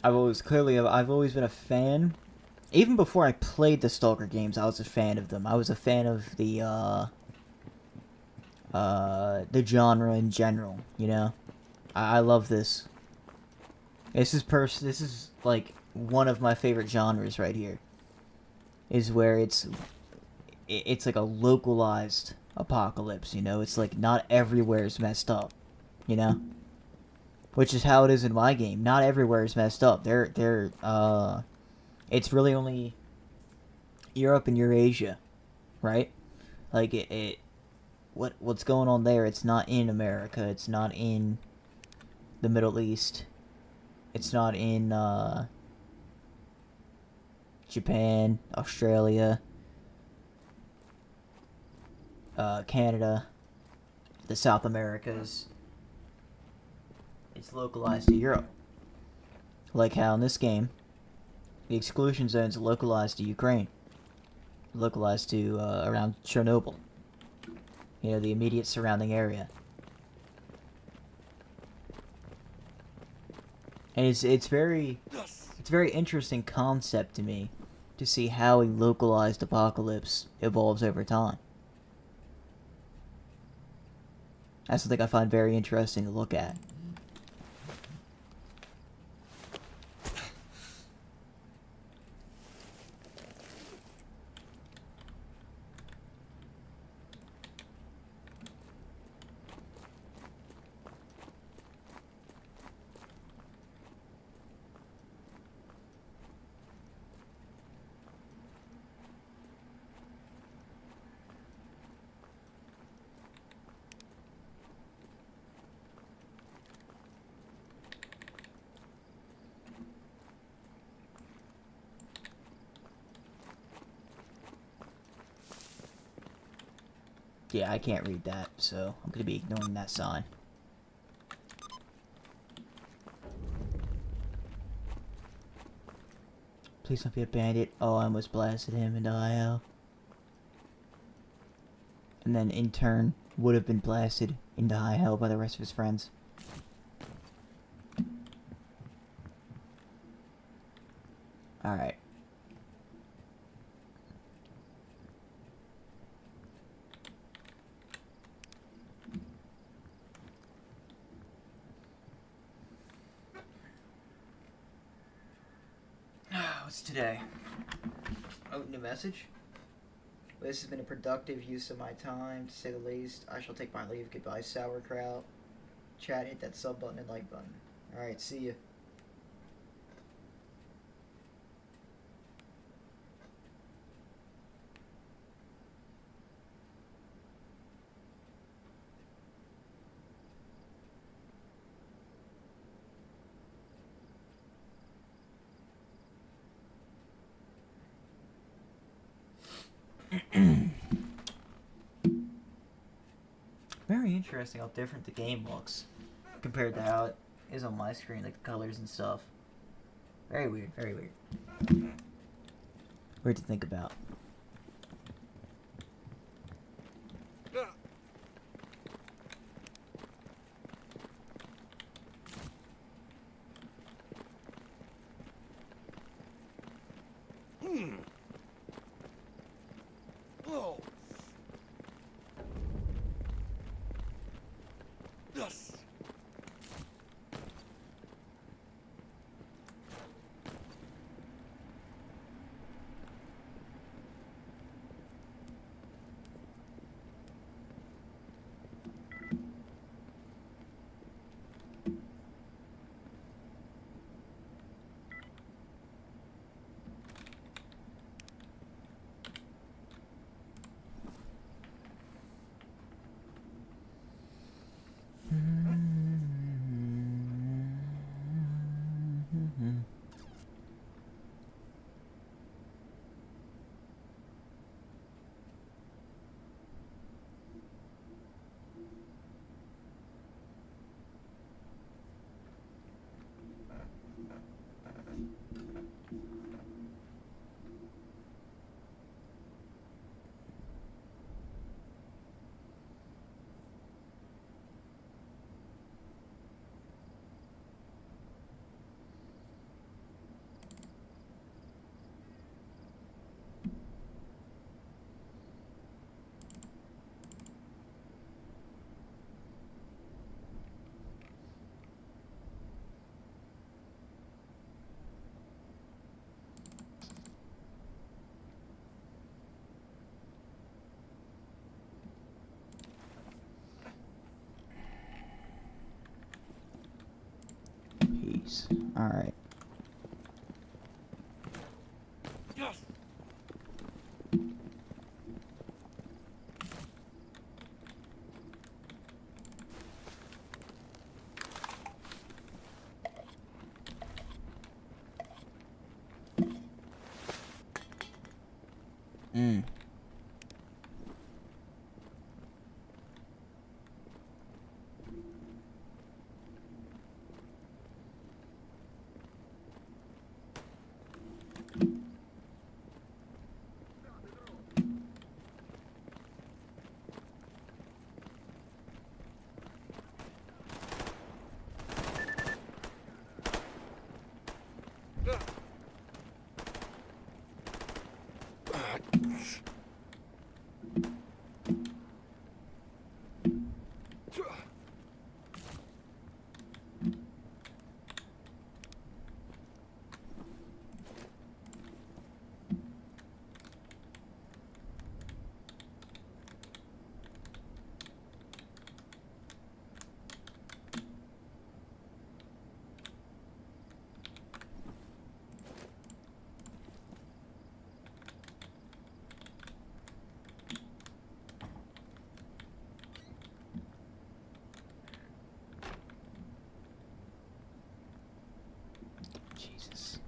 I've always been a fan. Even before I played the Stalker games, I was a fan of them. I was a fan of the genre in general, you know? I love this. This is like one of my favorite genres right here. Is where it's like a localized apocalypse, you know? It's like not everywhere is messed up, you know? Which is how it is in my game. Not everywhere is messed up. It's really only Europe and Eurasia, right? Like what's going on there? It's not in America. It's not in the Middle East. It's not in Japan, Australia, Canada, the South Americas. It's localized to Europe. Like how in this game, the exclusion zones are localized to Ukraine. Localized to around Chernobyl. You know, the immediate surrounding area. And it's very interesting concept to me to see how a localized apocalypse evolves over time. That's something I find very interesting to look at. Yeah, I can't read that, so I'm gonna be ignoring that sign. Please don't be a bandit. Oh, I almost blasted him into IL. And then, in turn, would have been blasted into high hell by the rest of his friends. Alright. What's today? Oh, new message? This has been a productive use of my time, to say the least. I shall take my leave. Goodbye, sauerkraut. Chat, hit that sub button and like button. Alright, see ya. Very interesting how different the game looks. compared to how it is on my screen, like the colors and stuff. Very weird, very weird. Weird to think about. Oh. Yes. Peace. Alright. Yes. Mm. Jesus.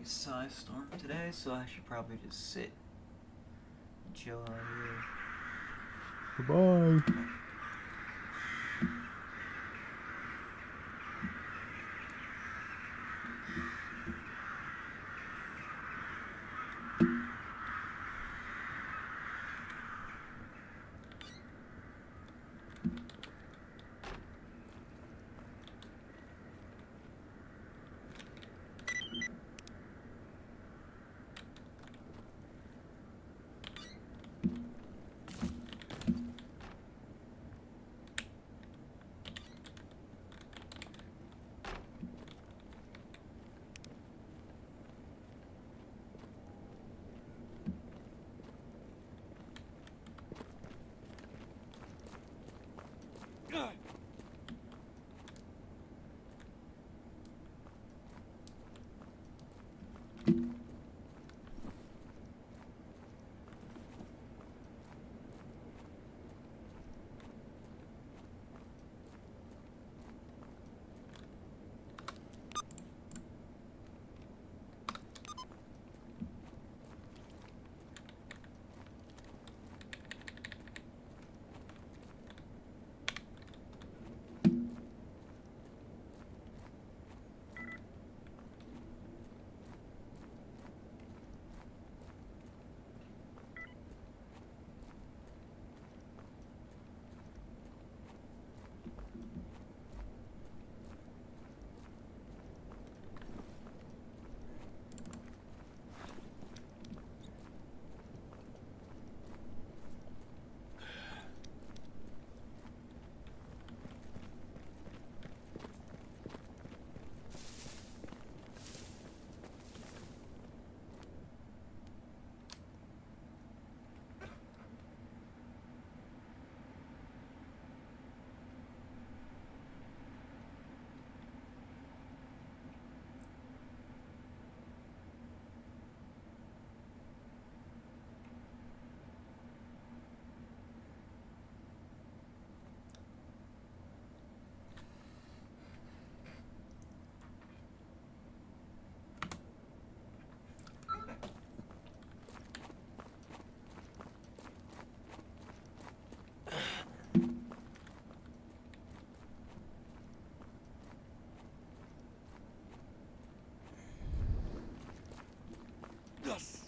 a size storm today, so I should probably just sit and chill out here. Goodbye. Yes.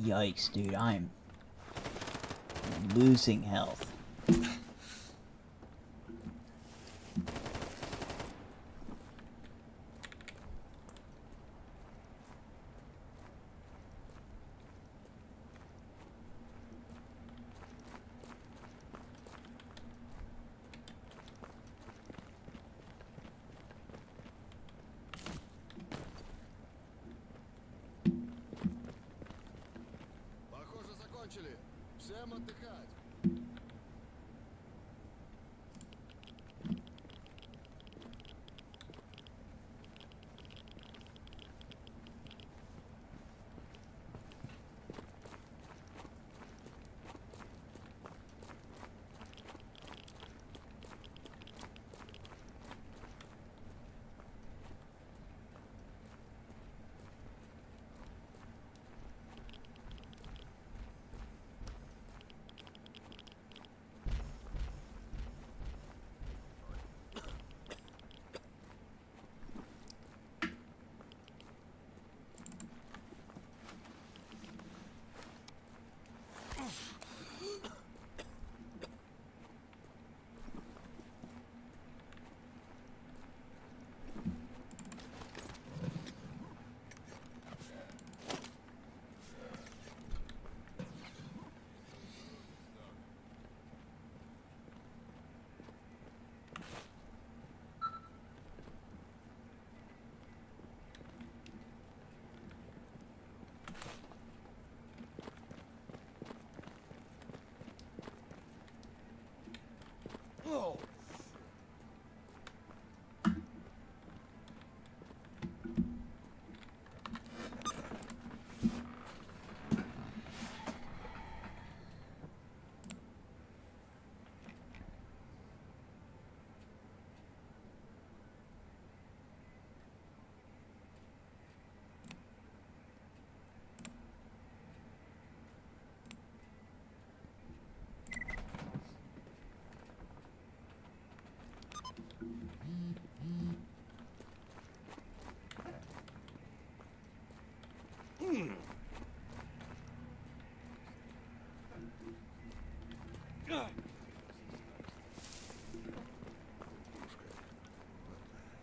Yikes, dude, I'm losing health. Похоже, закончили. Всем отдыхать.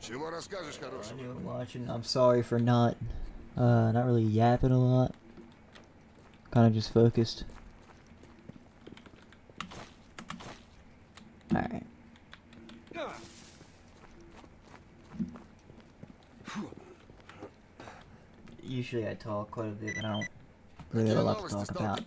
Чего расскажешь хорошего? Anyone watching, I'm sorry for not really yapping a lot. Kind of just focused. Alright. Usually I talk quite a bit, but I don't really have a lot to talk about.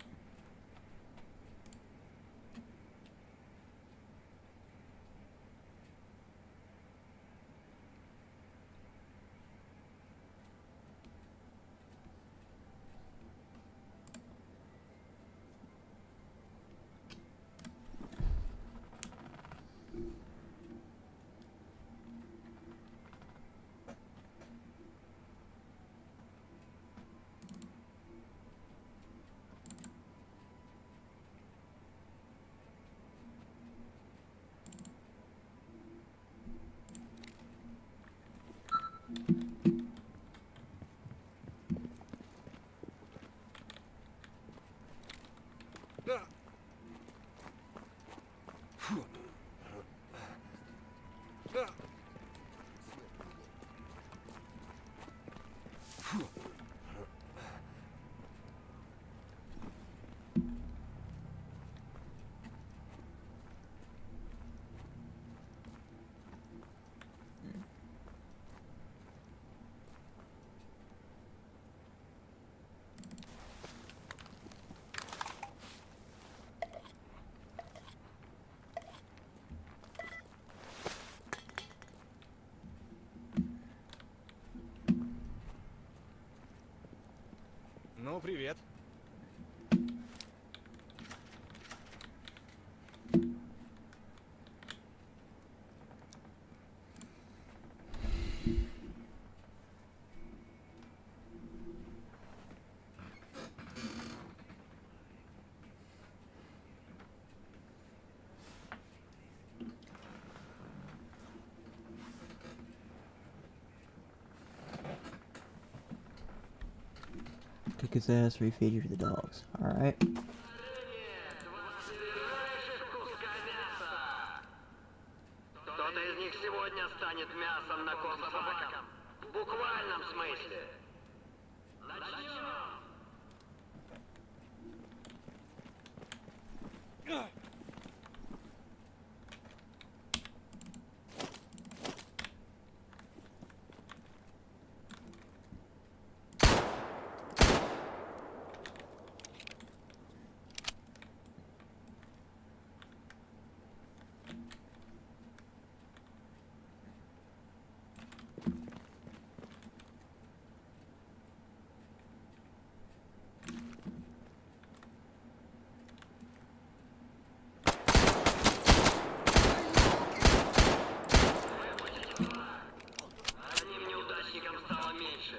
Ну, привет. Cook his ass, refeed you to the dogs. Alright. Кто-то из них сегодня станет мясом на корм собакам. В буквальном смысле. Начнем! Одним неудачником стало меньше.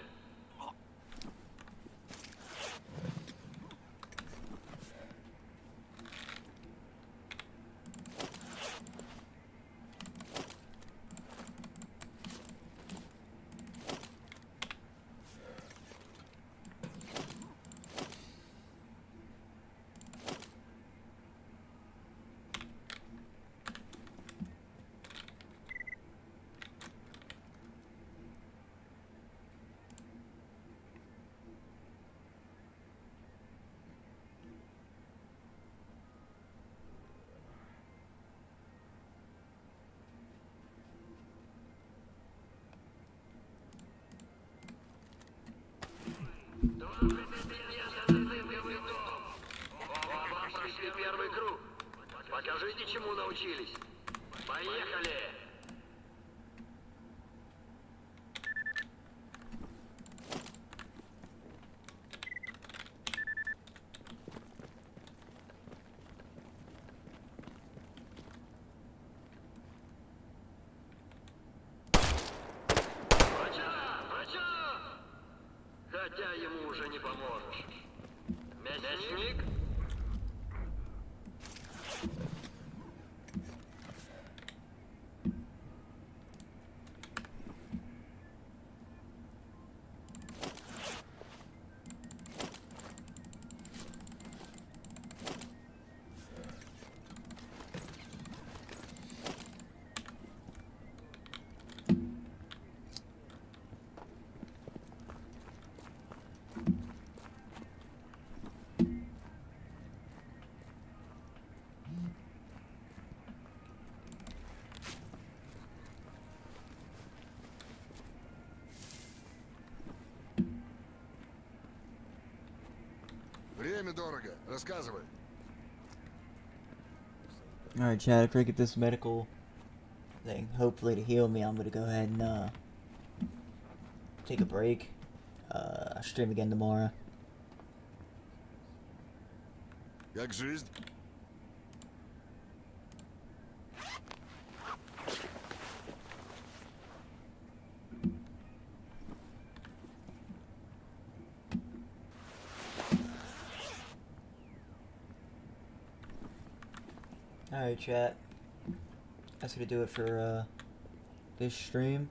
Вам прошли первый круг. Покажите, чему научились. Поехали! Врача! Хотя ему уже не поможешь. Мясник? Время дорого. Рассказывай. Alright, Chad, after I get this medical thing, hopefully to heal me, I'm gonna go ahead and take a break. I'll stream again tomorrow. Как жизнь? Alright, chat. That's gonna do it for this stream.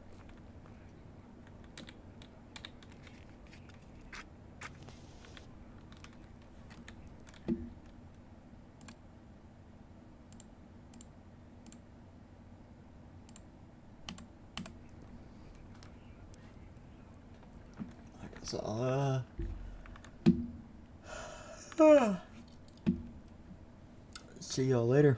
So, see y'all later.